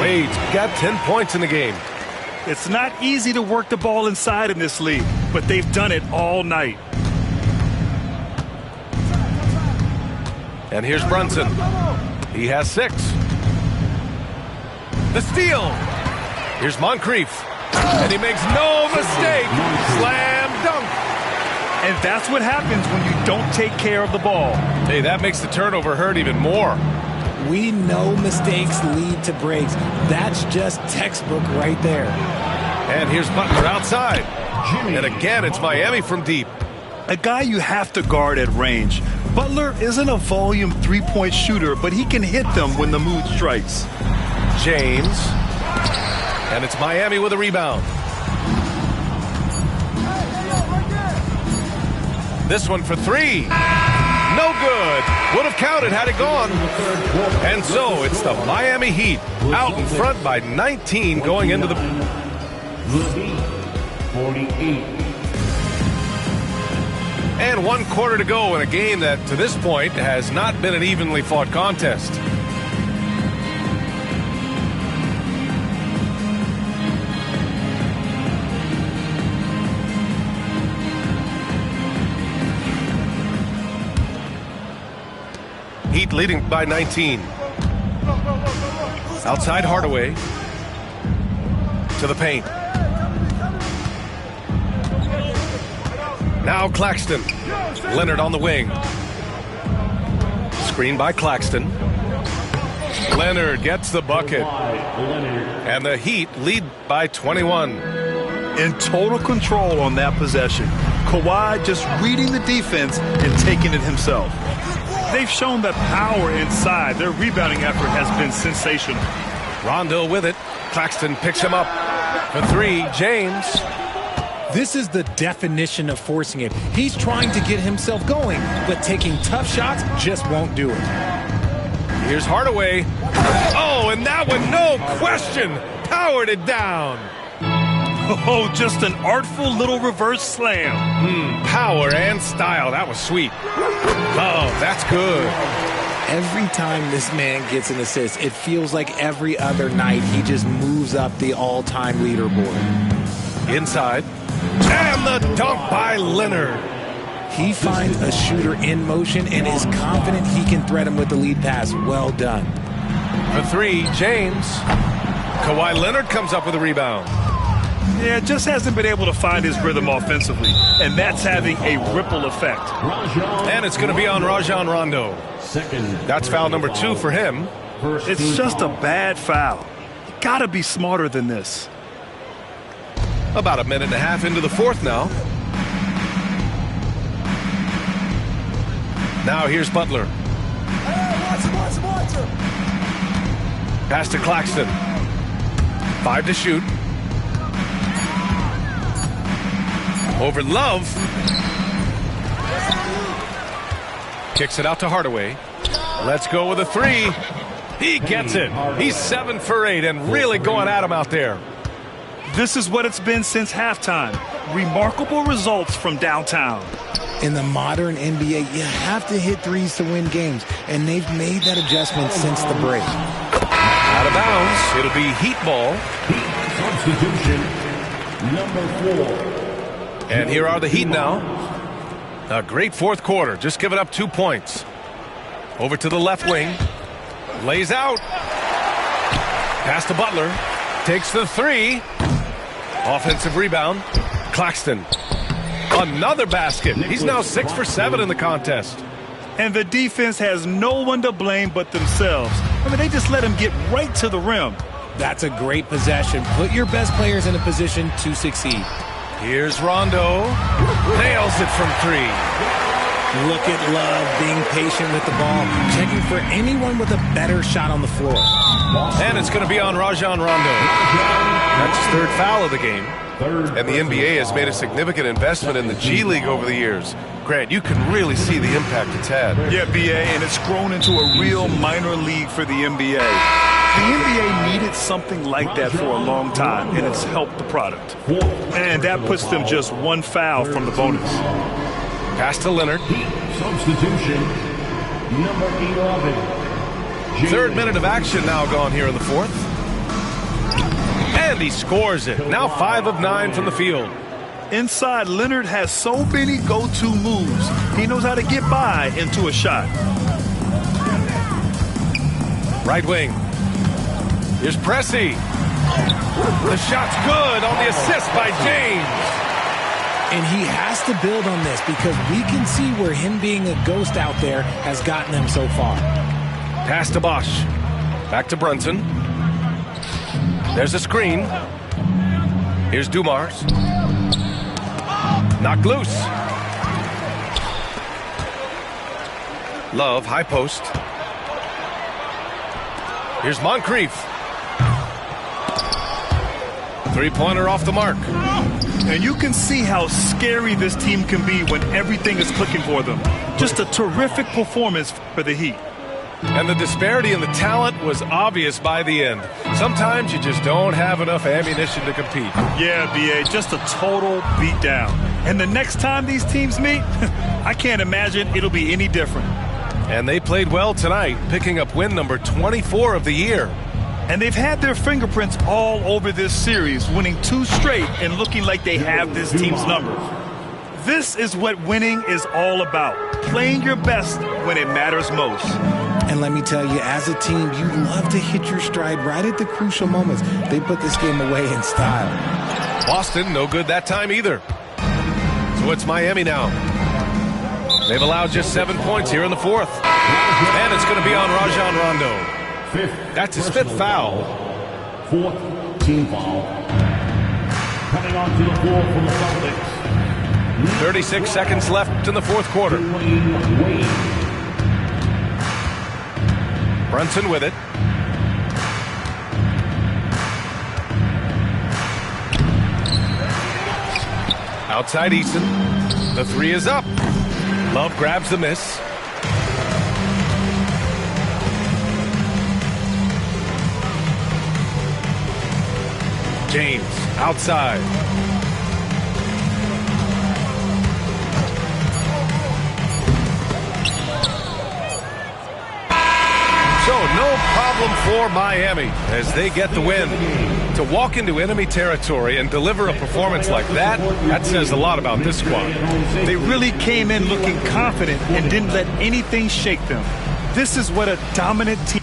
Wade's got 10 points in the game. It's not easy to work the ball inside in this league, but they've done it all night. And here's Brunson. He has 6. The steal. Here's Moncrief. And he makes no mistake. Slam dunk. And that's what happens when you don't take care of the ball. Hey, that makes the turnover hurt even more. We know mistakes lead to breaks. That's just textbook right there. And here's Butler outside. And again, it's Miami from deep. A guy you have to guard at range. Butler isn't a volume three-point shooter, but he can hit them when the mood strikes. James. And it's Miami with a rebound. This one for 3. No good. Would have counted had it gone. And so it's the Miami Heat out in front by 19 going into the... 48. And 1 quarter to go in a game that, to this point, has not been an evenly fought contest. Heat leading by 19. Outside Hardaway. To the paint. Now Claxton. Leonard on the wing. Screen by Claxton. Leonard gets the bucket. And the Heat lead by 21. In total control on that possession. Kawhi just reading the defense and taking it himself. They've shown that power inside. Their rebounding effort has been sensational. Rondo with it. Claxton picks him up for 3. James. This is the definition of forcing it. He's trying to get himself going, but taking tough shots just won't do it. Here's Hardaway. Oh, and that one, no question, powered it down. Oh, just an artful little reverse slam. Power and style. That was sweet. Oh, that's good. Every time this man gets an assist, it feels like every other night he just moves up the all-time leaderboard. Inside. And the dunk by Leonard. He finds a shooter in motion and is confident he can thread him with the lead pass. Well done. For 3, James. Kawhi Leonard comes up with a rebound. Yeah, just hasn't been able to find his rhythm offensively, and that's having a ripple effect. And it's going to be on Rajon Rondo. That's foul number 2 for him. It's just a bad foul. You gotta be smarter than this. About a minute and a half into the 4th now. Now here's Butler. Pass to Claxton. 5 to shoot. Over Love. Kicks it out to Hardaway. Let's go with a 3. He gets it. He's 7 for 8 and really going at him out there. This is what it's been since halftime. Remarkable results from downtown. In the modern NBA, you have to hit threes to win games, and they've made that adjustment since the break. Out of bounds. It'll be Heat ball. Substitution number 4. And here are the Heat now. A great 4th quarter. Just giving up 2 points. Over to the left wing. Lays out. Pass to Butler. Takes the 3. Offensive rebound. Claxton. Another basket. He's now 6 for 7 in the contest. And the defense has no one to blame but themselves. I mean, they just let him get right to the rim. That's a great possession. Put your best players in a position to succeed. Here's Rondo. Nails it from 3. Look at Love being patient with the ball, checking for anyone with a better shot on the floor. And it's going to be on Rajon Rondo. That's his 3rd foul of the game. And the NBA has made a significant investment in the G League over the years. Grant, you can really see the impact it's had. Yeah, BA, and it's grown into a real minor league for the NBA. The NBA needed something like that for a long time, and it's helped the product. And that puts them just 1 foul from the bonus. Pass to Leonard. Substitution number 11. 3rd minute of action now gone here in the 4th. And he scores it. Now 5 of 9 from the field. Inside, Leonard has so many go-to moves. He knows how to get by into a shot. Right wing. Here's Pressey. The shot's good on the assist by James. And he has to build on this because we can see where him being a ghost out there has gotten them so far. Pass to Bosch. Back to Brunson. There's a screen. Here's Dumars. Knocked loose. Love, high post. Here's Moncrief. 3-pointer off the mark. And you can see how scary this team can be when everything is clicking for them. Just a terrific performance for the Heat. And the disparity in the talent was obvious by the end. Sometimes you just don't have enough ammunition to compete. Yeah, BA, just a total beatdown. And the next time these teams meet, I can't imagine it'll be any different. And they played well tonight, picking up win number 24 of the year. And they've had their fingerprints all over this series, winning 2 straight and looking like they have this team's number. This is what winning is all about, playing your best when it matters most. And let me tell you, as a team, you love to hit your stride right at the crucial moments. They put this game away in style. Boston, no good that time either. So it's Miami now. They've allowed just 7 points here in the fourth. And it's going to be on Rajon Rondo. That's his 5th foul. 4th team foul. Coming on to the floor for the Celtics. 36 seconds left in the fourth quarter. Dwayne Wade. Brunson with it. Outside Easton. The 3 is up. Love grabs the miss. James outside. So no problem for Miami as they get the win. To walk into enemy territory and deliver a performance like that, that says a lot about this squad. They really came in looking confident and didn't let anything shake them. This is what a dominant team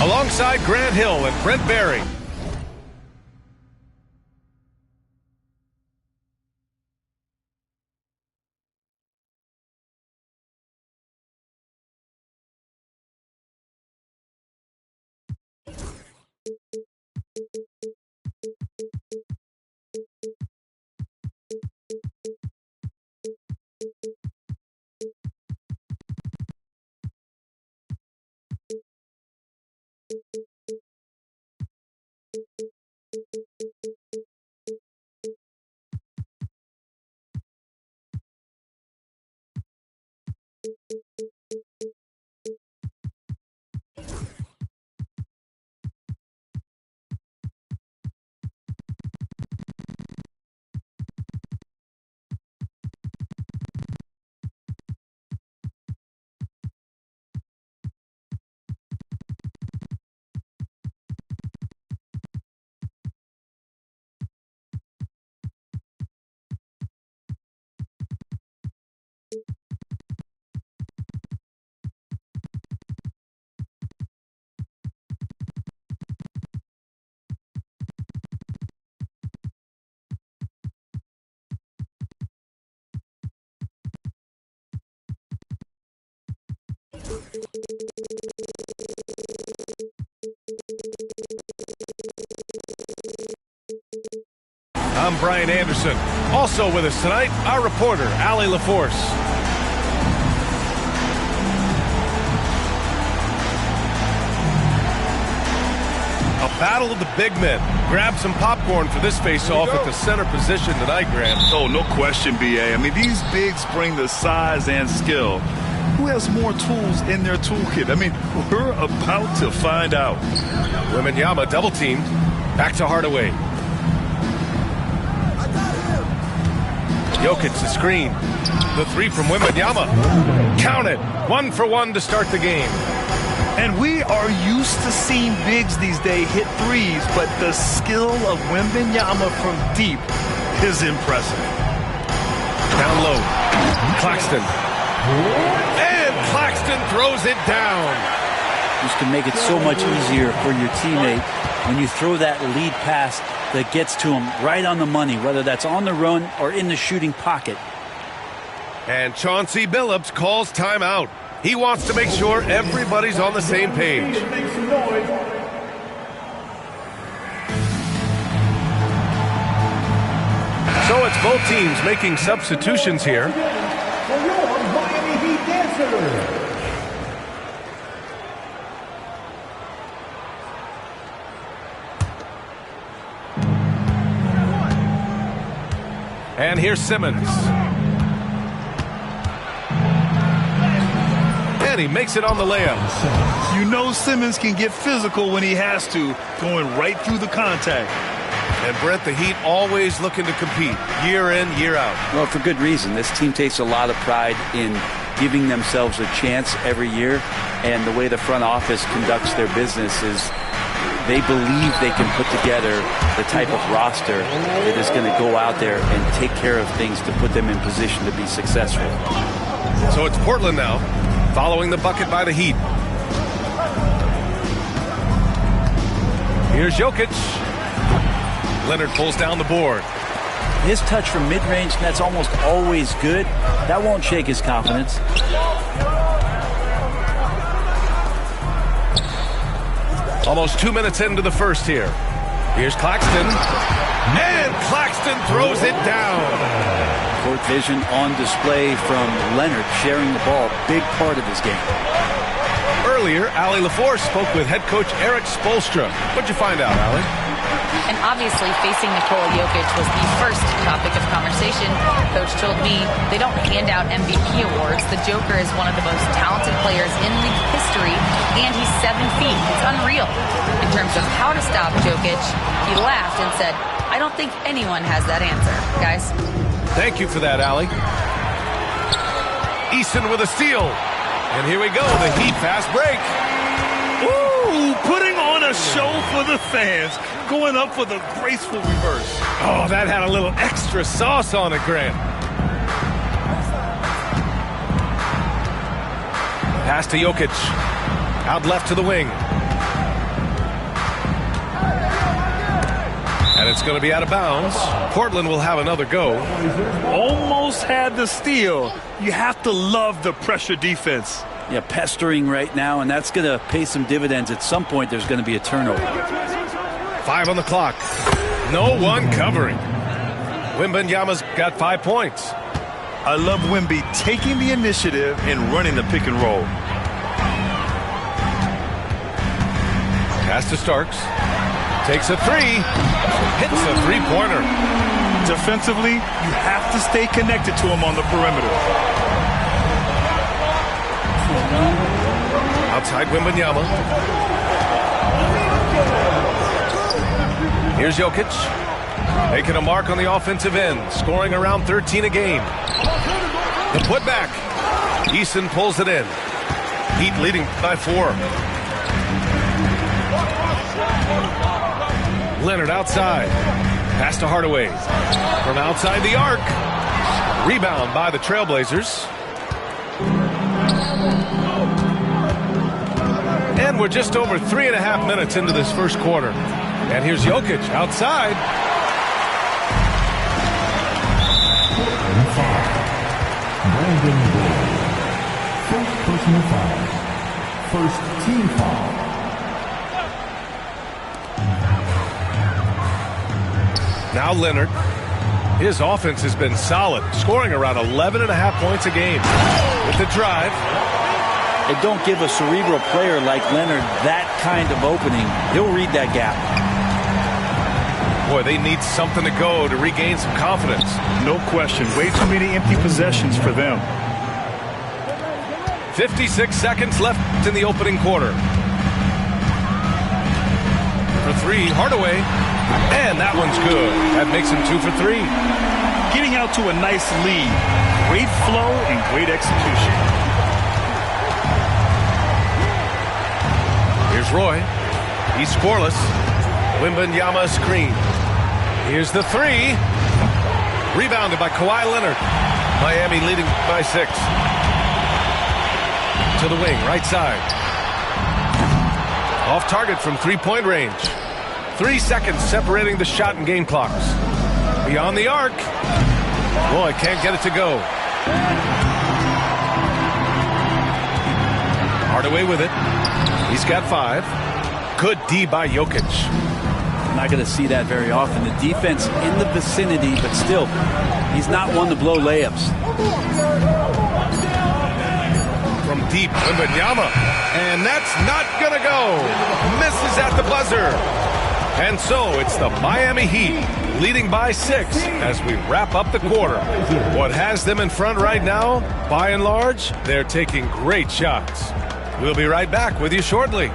Alongside Grant Hill and Brent Barry. I'm Brian Anderson. Also with us tonight, our reporter, Allie LaForce. A battle of the big men. Grab some popcorn for this face-off at the center position tonight, Grant. Oh, no question, B.A. I mean, these bigs bring the size and skill. Who has more tools in their toolkit? I mean, we're about to find out. Wembanyama double-teamed. Back to Hardaway. Jokic the screen. The three from Wembanyama. Count it. 1 for 1 to start the game. And we are used to seeing bigs these days hit threes, but the skill of Wembanyama from deep is impressive. Down low. Claxton. And Claxton throws it down. Just to make it so much easier for your teammate when you throw that lead pass that gets to him right on the money, whether that's on the run or in the shooting pocket. And Chauncey Billups calls timeout. He wants to make sure everybody's on the same page. So it's both teams making substitutions here. For your Miami Heat dancer. And here's Simmons. And he makes it on the layup. You know Simmons can get physical when he has to, going right through the contact. And Brent, the Heat always looking to compete year in, year out. Well, for good reason. This team takes a lot of pride in giving themselves a chance every year. And the way the front office conducts their business is they believe they can put together the type of roster that is going to go out there and take care of things to put them in position to be successful. So it's Portland now, following the bucket by the Heat. Here's Jokic. Leonard pulls down the board. His touch from mid-range, that's almost always good. That won't shake his confidence. Almost 2 minutes into the first here. Here's Claxton. And Claxton throws it down. Court vision on display from Leonard, sharing the ball. Big part of his game. Earlier, Allie LaForce spoke with head coach Erik Spoelstra. What'd you find out, Allie? And obviously, facing Nikola Jokic was the first topic of conversation. Coach told me they don't hand out MVP awards. The Joker is one of the most talented players in league history, and he's 7 feet. It's unreal. In terms of how to stop Jokic, he laughed and said, I don't think anyone has that answer, guys. Thank you for that, Allie. Easton with a steal. And here we go, the Heat fast break. Woo! Ooh, putting on a show for the fans, going up for the graceful reverse. Oh, that had a little extra sauce on it, Grant. Pass to Jokic. Out left to the wing. And it's going to be out of bounds. Portland will have another go. Almost had the steal. You have to love the pressure defense. Yeah, pestering right now, and that's going to pay some dividends. At some point, there's going to be a turnover. 5 on the clock. No one covering. Wembanyama's got 5 points. I love Wemby taking the initiative and running the pick and roll. Pass to Starks. Takes a 3. Hits a three-pointer. Defensively, you have to stay connected to him on the perimeter. Outside Wembanyama. Here's Jokic. Making a mark on the offensive end. Scoring around 13 a game. The putback. Eason pulls it in. Heat leading by 4. Leonard outside. Pass to Hardaway. From outside the arc. Rebound by the Trailblazers. And we're just over 3.5 minutes into this first quarter. And here's Jokic outside. Brandon Boyd. First personal foul. First team foul. Now Leonard. His offense has been solid, scoring around 11.5 points a game. With the drive. And don't give a cerebral player like Leonard that kind of opening. He'll read that gap. Boy, they need something to go to regain some confidence. No question. Way too many empty possessions for them. 56 seconds left in the opening quarter. For 3, Hardaway. And that one's good. That makes him 2 for 3. Getting out to a nice lead. Great flow and great execution. Here's Roy. He's scoreless. Wembanyama screen. Here's the 3. Rebounded by Kawhi Leonard. Miami leading by 6. To the wing, right side. Off target from three-point range. 3 seconds separating the shot and game clocks. Beyond the arc. Roy can't get it to go. Hardaway with it. He's got 5. Good D by Jokic. I'm not going to see that very often. The defense in the vicinity, but still, he's not one to blow layups. From deep, Wembanyama. And that's not going to go. Misses at the buzzer. And so it's the Miami Heat leading by 6 as we wrap up the quarter. What has them in front right now, by and large, they're taking great shots. We'll be right back with you shortly.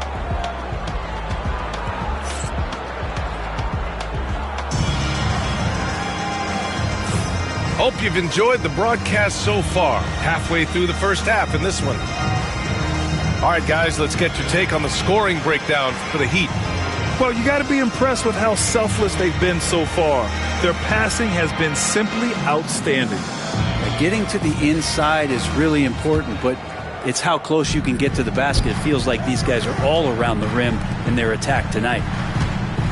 Hope you've enjoyed the broadcast so far. Halfway through the first half in this one. All right, guys, let's get your take on the scoring breakdown for the Heat. Well, you got to be impressed with how selfless they've been so far. Their passing has been simply outstanding. Getting to the inside is really important, but it's how close you can get to the basket. It feels like these guys are all around the rim in their attack tonight.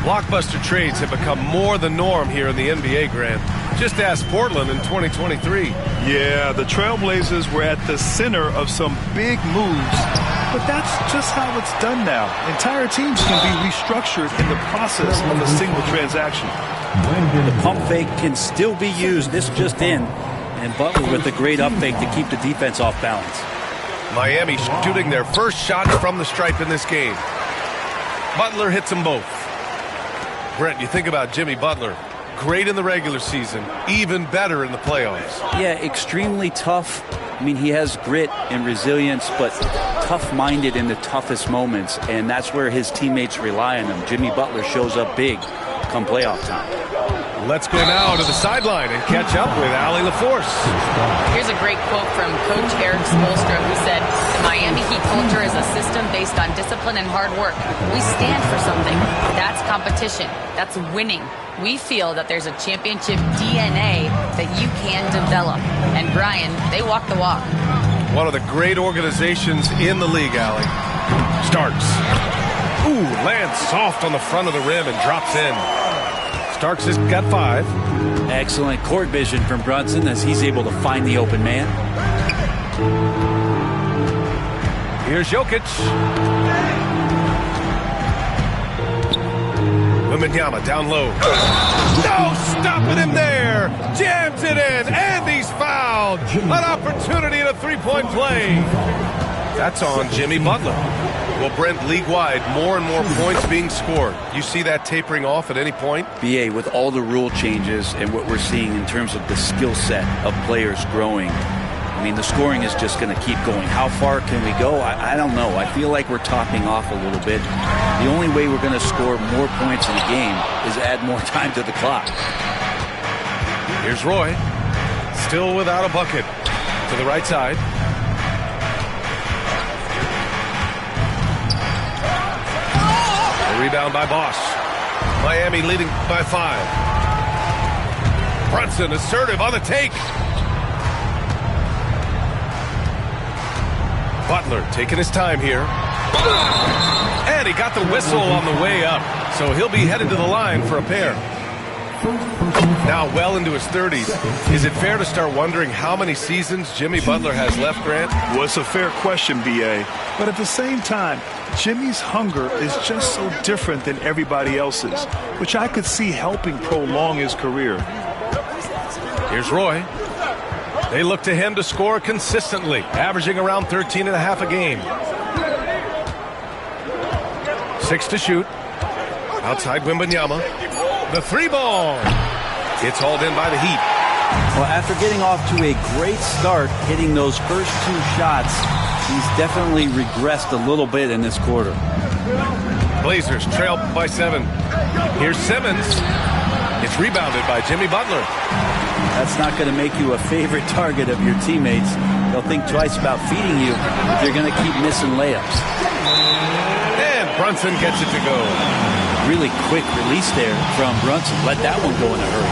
Blockbuster trades have become more the norm here in the NBA, Grant. Just ask Portland in 2023. Yeah, the Trailblazers were at the center of some big moves, but that's just how it's done now. Entire teams can be restructured in the process of a single transaction. The pump fake can still be used. This just in. And Butler with a great up fake to keep the defense off balance. Miami shooting their first shot from the stripe in this game. Butler hits them both. Brent, you think about Jimmy Butler. Great in the regular season, even better in the playoffs. Yeah, extremely tough. I mean, he has grit and resilience, but tough-minded in the toughest moments, and that's where his teammates rely on him. Jimmy Butler shows up big come playoff time. Let's go now to the sideline and catch up with Allie LaForce. Here's a great quote from Coach Eric Spoelstra, who said, "The Miami Heat culture is a system based on discipline and hard work. We stand for something. That's competition. That's winning. We feel that there's a championship DNA that you can develop. And Brian, they walk the walk. One of the great organizations in the league, Allie. Starks. Ooh, lands soft on the front of the rim and drops in. Starks has got 5. Excellent court vision from Brunson as he's able to find the open man. Here's Jokic. Wembanyama down low. No stopping him there. Jams it in, and he's fouled. An opportunity in a three-point play. That's on Jimmy Butler. Well, Brent, league-wide, more and more points being scored. You see that tapering off at any point? BA, with all the rule changes and what we're seeing in terms of the skill set of players growing, I mean, the scoring is just going to keep going. How far can we go? I don't know. I feel like we're topping off a little bit. The only way we're going to score more points in a game is add more time to the clock. Here's Roy. Still without a bucket. To the right side. A rebound by Bosch. Miami leading by 5. Brunson assertive on the take. Butler taking his time here. And he got the whistle on the way up. So he'll be headed to the line for a pair. Now well into his 30s. Is it fair to start wondering how many seasons Jimmy Butler has left, Grant? Well, it's a fair question, B.A. But at the same time, Jimmy's hunger is just so different than everybody else's, which I could see helping prolong his career. Here's Roy. They look to him to score consistently, averaging around 13.5 a game. 6 to shoot. Outside Wembanyama. The 3-ball. It's hauled in by the Heat. Well, after getting off to a great start, hitting those first 2 shots, he's definitely regressed a little bit in this quarter. Blazers trail by 7. Here's Simmons. It's rebounded by Jimmy Butler. That's not going to make you a favorite target of your teammates. They'll think twice about feeding you if they're going to keep missing layups. And Brunson gets it to go. Really quick release there from Brunson. Let that one go in a hurry.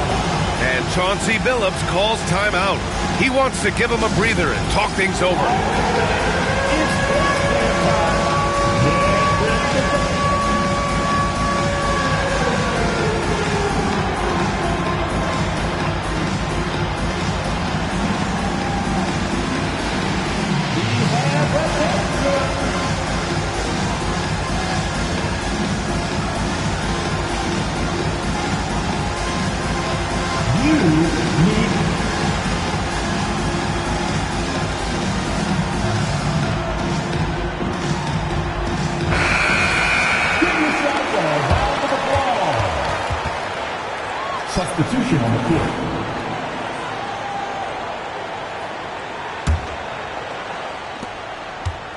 And Chauncey Billups calls timeout. He wants to give him a breather and talk things over. Substitution on the court.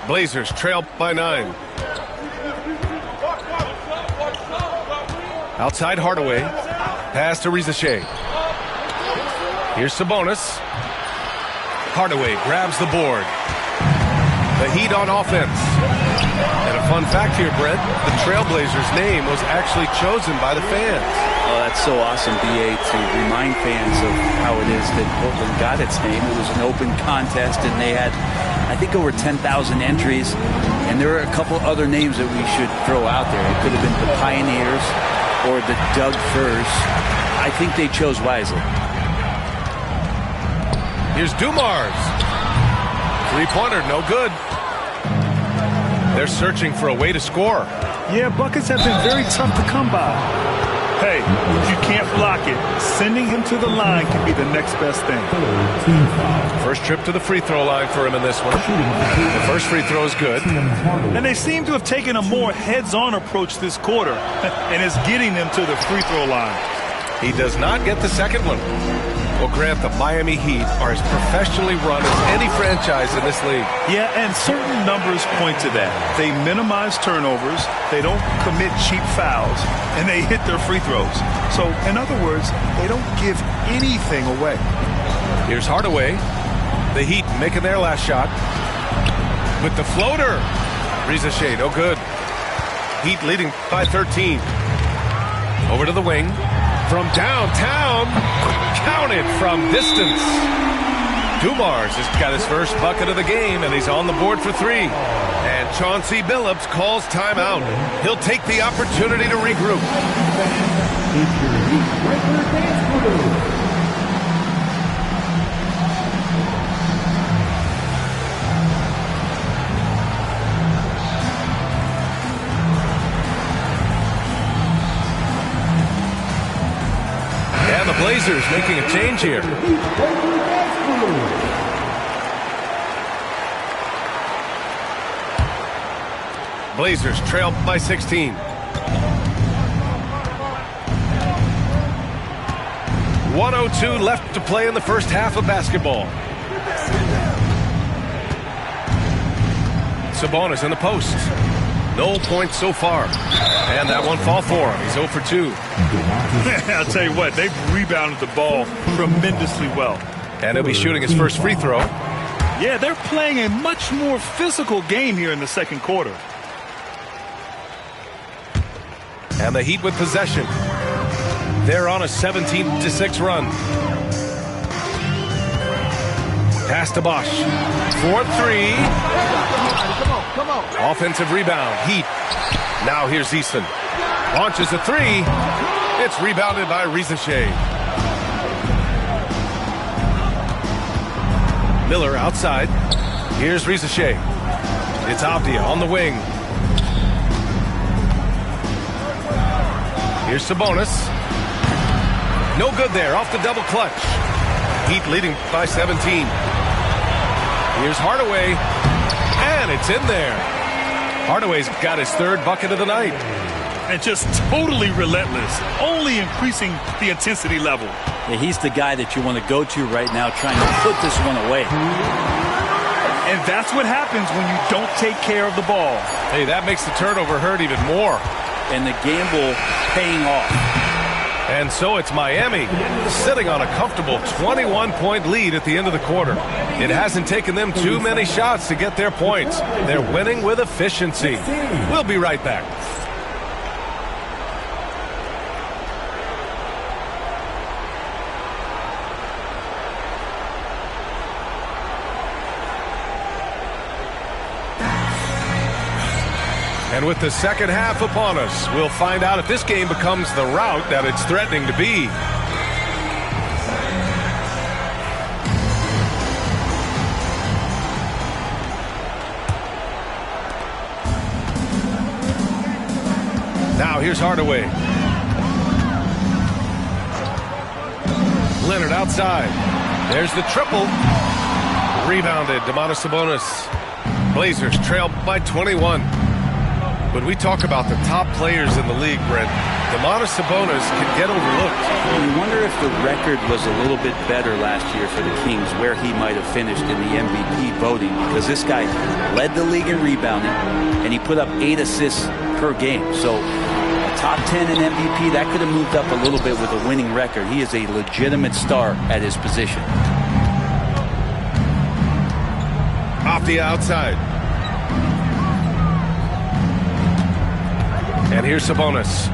Blazers trail by 9. Outside Hardaway. Pass to Rizachet. Here's Sabonis. Hardaway grabs the board. The Heat on offense. And a fun fact here, Brett, the Trailblazers' name was actually chosen by the fans. Oh, that's so awesome, BA, to remind fans of how it is that Portland got its name. It was an open contest, and they had, I think, over 10,000 entries. And there are a couple other names that we should throw out there. It could have been the Pioneers or the Doug Furs. I think they chose wisely. Here's Dumars. Three-pointer, no good. They're searching for a way to score. Yeah, buckets have been very tough to come by. Hey, if you can't block it, sending him to the line can be the next best thing. First trip to the free throw line for him in this one. The first free throw is good. And they seem to have taken a more heads-on approach this quarter, and it's getting them to the free throw line. He does not get the second one. Well, Grant, the Miami Heat are as professionally run as any franchise in this league. Yeah, and certain numbers point to that. They minimize turnovers, they don't commit cheap fouls, and they hit their free throws. So, in other words, they don't give anything away. Here's Hardaway. The Heat making their last shot. with the floater. Riza Shea, no good. Heat leading by 13. Over to the wing. From downtown. Counted from distance. Dumars has got his first bucket of the game, and he's on the board for 3. And Chauncey Billups calls timeout. He'll take the opportunity to regroup. And the Blazers making a change here. Blazers trail by 16. .102 left to play in the first half of basketball. Sabonis in the post. No points so far. And that one fall for him. He's 0 for 2. I'll tell you what, they've rebounded the ball tremendously well. And he'll be shooting his first free throw. Yeah, they're playing a much more physical game here in the second quarter. And the Heat with possession. They're on a 17-6 run. Pass to Bosch. 4-3. Come on. Offensive rebound. Heat. Now here's Easton. Launches a 3. It's rebounded by Riza Shea. Miller outside. Here's Riza Shea. It's Avdia on the wing. Here's Sabonis. No good there, off the double clutch. Heat leading by 17. Here's Hardaway, and it's in there. Hardaway's got his third bucket of the night. And just totally relentless, only increasing the intensity level. Yeah, he's the guy that you want to go to right now, trying to put this one away. And that's what happens when you don't take care of the ball. Hey, that makes the turnover hurt even more. And the gamble paying off. And so it's Miami sitting on a comfortable 21-point lead at the end of the quarter. It hasn't taken them too many shots to get their points. They're winning with efficiency. We'll be right back. And with the second half upon us, we'll find out if this game becomes the rout that it's threatening to be. Now here's Hardaway. Leonard outside. There's the triple. Rebounded. Domantas Sabonis. Blazers trail by 21. When we talk about the top players in the league, Brent, Domantas Sabonis can get overlooked. You wonder if the record was a little bit better last year for the Kings, where he might have finished in the MVP voting, because this guy led the league in rebounding, and he put up 8 assists per game. So a top 10 in MVP, that could have moved up a little bit with a winning record. He is a legitimate star at his position. Off the outside. And here's Sabonis.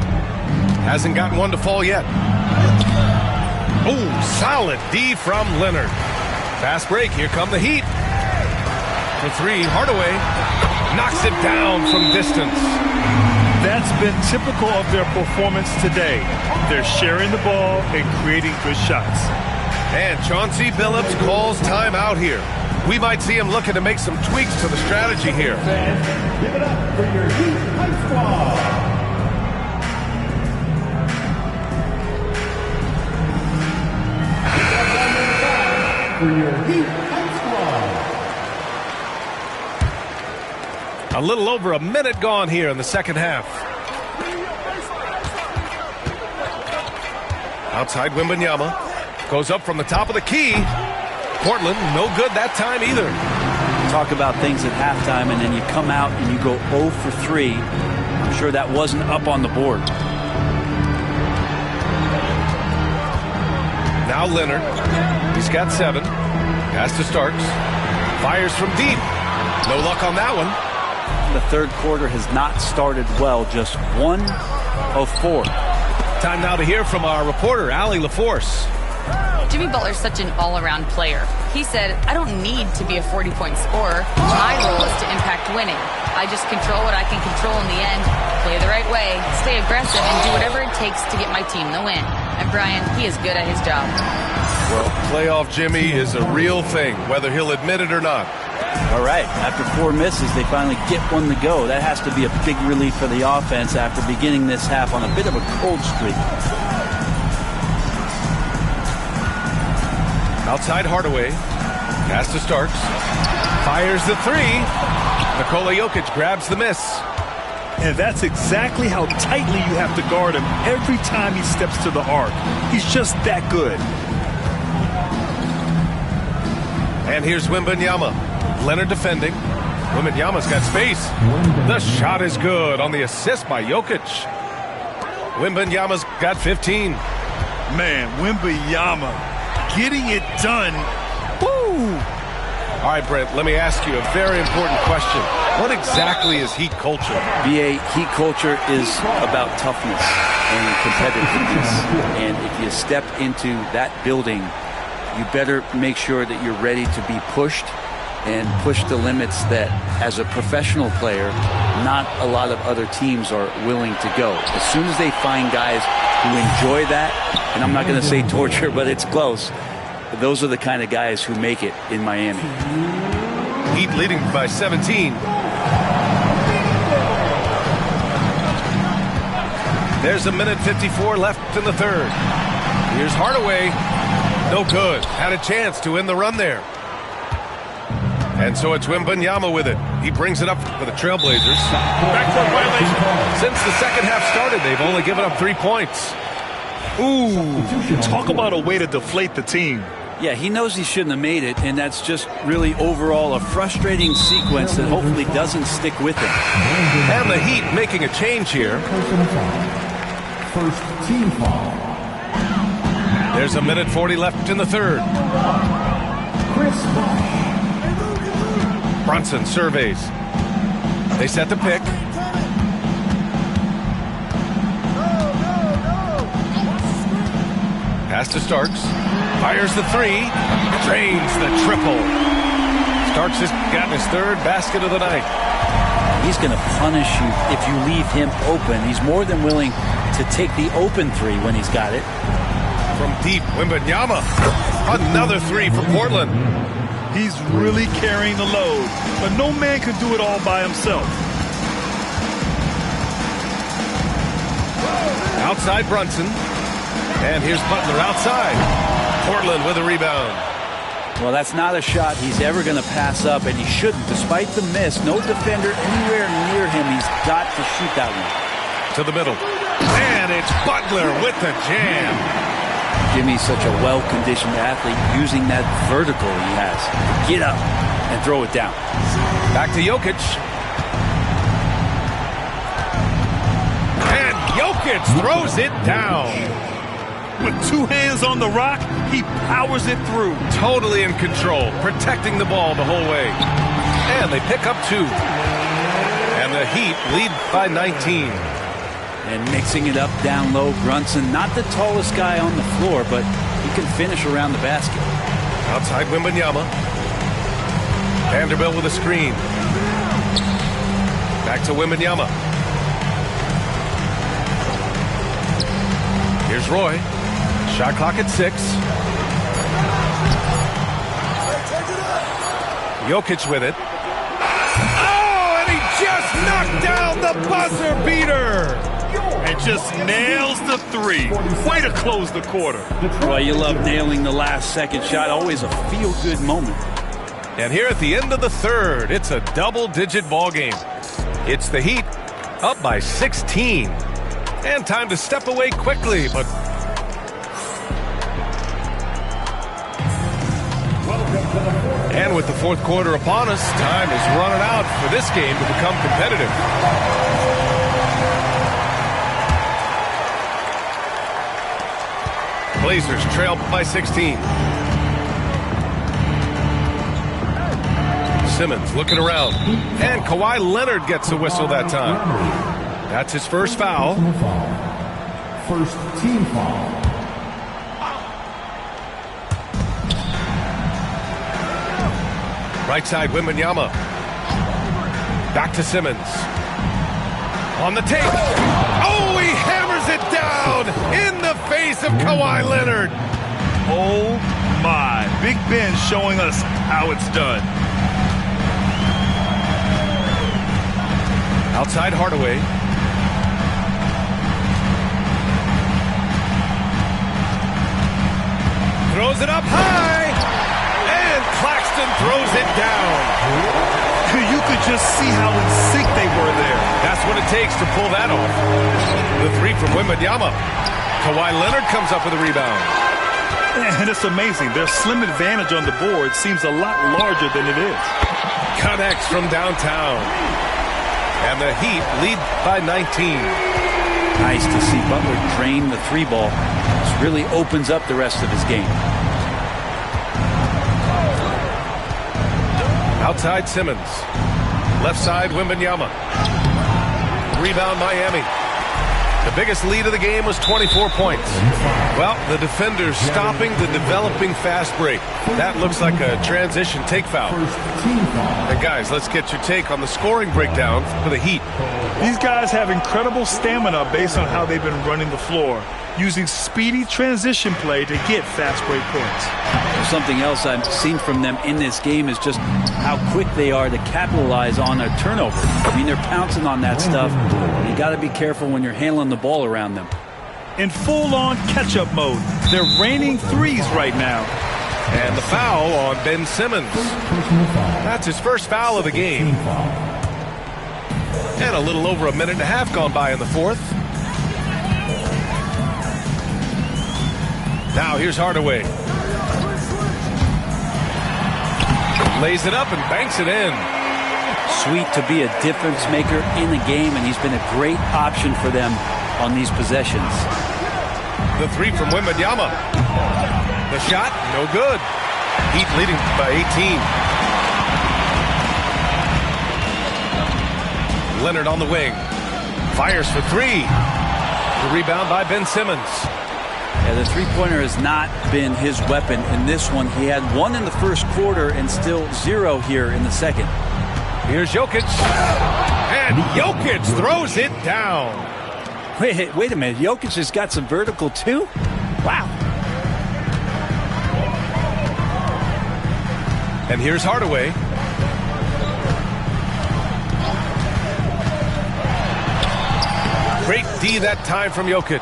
Hasn't gotten one to fall yet. Oh, solid D from Leonard. Fast break. Here come the Heat. For 3, Hardaway knocks it down from distance. That's been typical of their performance today. They're sharing the ball and creating good shots. And Chauncey Billups calls timeout here. We might see him looking to make some tweaks to the strategy here. Give it up for your Heat High Squad. For your Heat High Squad. A little over a minute gone here in the second half. Outside Wembanyama. Goes up from the top of the key. Portland, no good that time either. Talk about things at halftime, and then you come out and you go 0 for 3. I'm sure that wasn't up on the board. Now Leonard. He's got 7. Pass to Starks. Fires from deep. No luck on that one. The third quarter has not started well, just 1 of 4. Time now to hear from our reporter, Allie LaForce. Jimmy Butler's such an all-around player. He said, I don't need to be a 40-point scorer. My role is to impact winning. I just control what I can control in the end, play the right way, stay aggressive, and do whatever it takes to get my team the win. And Brian, he is good at his job. Well, playoff Jimmy is a real thing, whether he'll admit it or not. All right, after 4 misses, they finally get one to go. That has to be a big relief for the offense after beginning this half on a bit of a cold streak. Outside Hardaway. Pass to Starks. Fires the 3. Nikola Jokic grabs the miss. And that's exactly how tightly you have to guard him every time he steps to the arc. He's just that good. And here's Wembanyama. Leonard defending. Wembanyama's got space. The shot is good on the assist by Jokic. Wembanyama's got 15. Man, Wembanyama getting it done. Woo! All right, Brent, let me ask you a very important question. What exactly is Heat culture? BA, Heat culture is about toughness and competitiveness. And if you step into that building, you better make sure that you're ready to be pushed and push the limits that, as a professional player, not a lot of other teams are willing to go. As soon as they find guys who enjoy that, and I'm not going to say torture, but it's close, those are the kind of guys who make it in Miami. Heat leading by 17. There's a minute 54 left in the third. Here's Hardaway. No good. Had a chance to end the run there. And so it's Wembanyama with it. He brings it up for the Trailblazers. Backcourt violation. Since the second half started, they've only given up 3 points. Ooh, talk about a way to deflate the team. Yeah, he knows he shouldn't have made it, and that's just really overall a frustrating sequence that hopefully doesn't stick with him. And the Heat making a change here. First team foul. There's a minute 40 left in the third. Chris Bosh. Brunson surveys. They set the pick. Pass to Starks. Fires the 3. Drains the triple. Starks has gotten his third basket of the night. He's going to punish you if you leave him open. He's more than willing to take the open 3 when he's got it. From deep, Wembanyama. Another 3 for Portland. He's really carrying the load, but no man can do it all by himself. Outside Brunson. And here's Butler outside. Portland with a rebound. Well, that's not a shot he's ever going to pass up, and he shouldn't. Despite the miss, no defender anywhere near him. He's got to shoot that one. To the middle. And it's Butler with the jam. Jimmy's such a well-conditioned athlete, using that vertical he has to get up and throw it down. Back to Jokic. And Jokic throws it down. With 2 hands on the rock, he powers it through. Totally in control, protecting the ball the whole way. And they pick up 2. And the Heat lead by 19. And mixing it up down low, Brunson, not the tallest guy on the floor, but he can finish around the basket. Outside Wembanyama. Vanderbilt with a screen. Back to Wembanyama. Here's Roy. Shot clock at 6. Jokic with it. Oh, and he just knocked down the buzzer beater. And just nails the 3. Way to close the quarter. Well, you love nailing the last second shot. Always a feel-good moment. And here at the end of the third, it's a double-digit ball game. It's the Heat up by 16. And time to step away quickly, but and with the fourth quarter upon us, time is running out for this game to become competitive. Blazers trail by 16. Simmons looking around. And Kawhi Leonard gets a whistle that time. That's his first foul. First team foul. Right side, Wembanyama. Back to Simmons. On the take. Oh, he hammers it down in the face of Kawhi Leonard. Oh, my. Big Ben showing us how it's done. Outside Hardaway. Throws it up high. And Claxton throws it down. You could just see how in sync they were there. That's what it takes to pull that off. The three from Wembanyama. Kawhi Leonard comes up with a rebound. And it's amazing. Their slim advantage on the board seems a lot larger than it is. Connects from downtown. And the Heat lead by 19. Nice to see Butler drain the three ball. This really opens up the rest of his game. Outside Simmons. Left side Wembanyama. Rebound Miami. The biggest lead of the game was 24 points. Well, the defenders stopping the developing fast break. That looks like a transition take foul. And guys, let's get your take on the scoring breakdown for the Heat. These guys have incredible stamina based on how they've been running the floor, using speedy transition play to get fast break points. Something else I've seen from them in this game is just how quick they are to capitalize on a turnover. I mean, they're pouncing on that stuff. You got to be careful when you're handling the ball around them. In full-on catch-up mode, they're raining threes right now. And the foul on Ben Simmons. That's his first foul of the game. And a little over a minute and a half gone by in the fourth. Now here's Hardaway. Lays it up and banks it in. Sweet to be a difference maker in the game, and he's been a great option for them on these possessions. The three from Wembanyama. The shot, no good. Heat leading by 18. Leonard on the wing. Fires for three. The rebound by Ben Simmons. Yeah, the three-pointer has not been his weapon in this one. He had one in the first quarter and still zero here in the second. Here's Jokic. And Jokic throws it down. Wait a minute. Jokic has got some vertical too? Wow. And here's Hardaway. Great D that time from Jokic.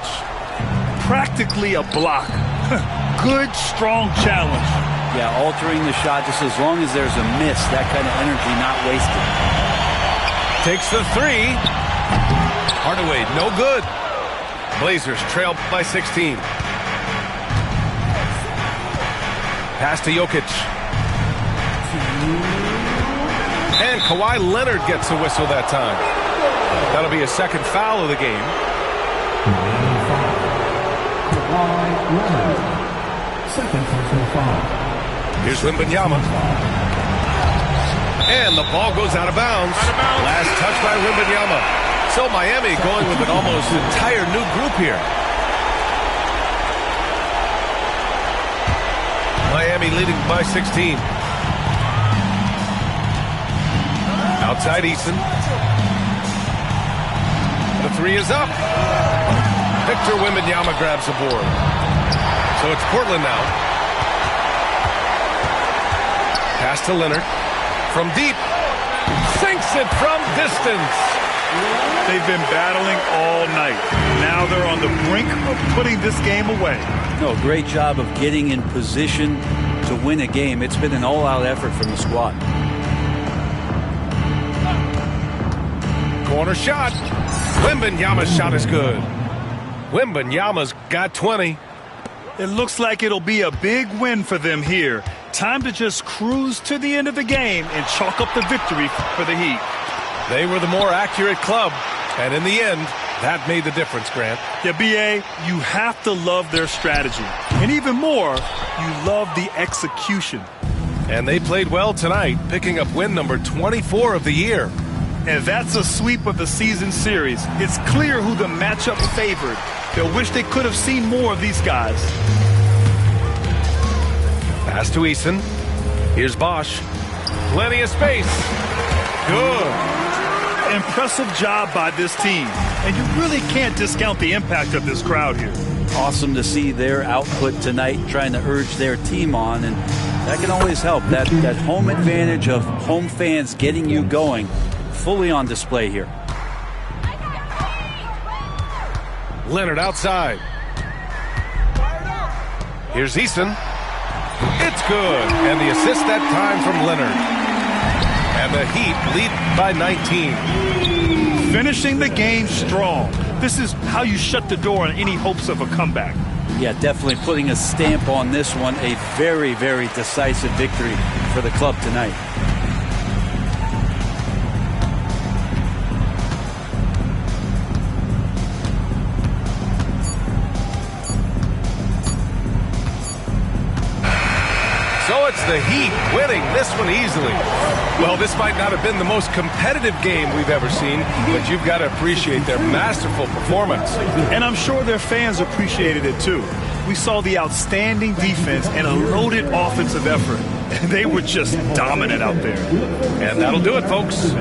Practically a block. Good, strong challenge. Yeah, altering the shot just as long as there's a miss. That kind of energy not wasted. Takes the three. Hardaway, no good. Blazers trail by 16. Pass to Jokic. And Kawhi Leonard gets a whistle that time. That'll be a second foul of the game. Kawhi Leonard. Second personal foul. Here's Wembanyama. And the ball goes out of bounds. Last touch by Wembanyama. So Miami going with an almost entire new group here. Miami leading by 16. Outside Eason. The three is up. Victor Wembanyama grabs the board. So it's Portland now. Pass to Leonard. From deep. Sinks it from distance. They've been battling all night. Now they're on the brink of putting this game away. No, great job of getting in position to win a game. It's been an all-out effort from the squad. Corner shot. Wembanyama's shot is good. Wembanyama's got 20. It looks like it'll be a big win for them here. Time to just cruise to the end of the game and chalk up the victory for the Heat. They were the more accurate club, and in the end, that made the difference, Grant. Yeah, B.A., you have to love their strategy. And even more, you love the execution. And they played well tonight, picking up win number 24 of the year. And that's a sweep of the season series. It's clear who the matchup favored. They'll wish they could have seen more of these guys. Pass to Eason. Here's Bosch. Plenty of space. Good. Impressive job by this team. And you really can't discount the impact of this crowd here. Awesome to see their output tonight, trying to urge their team on, and that can always help. That home advantage of home fans getting you going, fully on display here. Leonard outside. Here's Eason. It's good. And the assist that time from Leonard. And the Heat lead by 19. Finishing the game strong. This is how you shut the door on any hopes of a comeback. Yeah, definitely putting a stamp on this one. A very, very decisive victory for the club tonight. So it's the Heat winning this one easily. Well, this might not have been the most competitive game we've ever seen, but you've got to appreciate their masterful performance. And I'm sure their fans appreciated it too. We saw the outstanding defense and a loaded offensive effort. They were just dominant out there. And that'll do it, folks.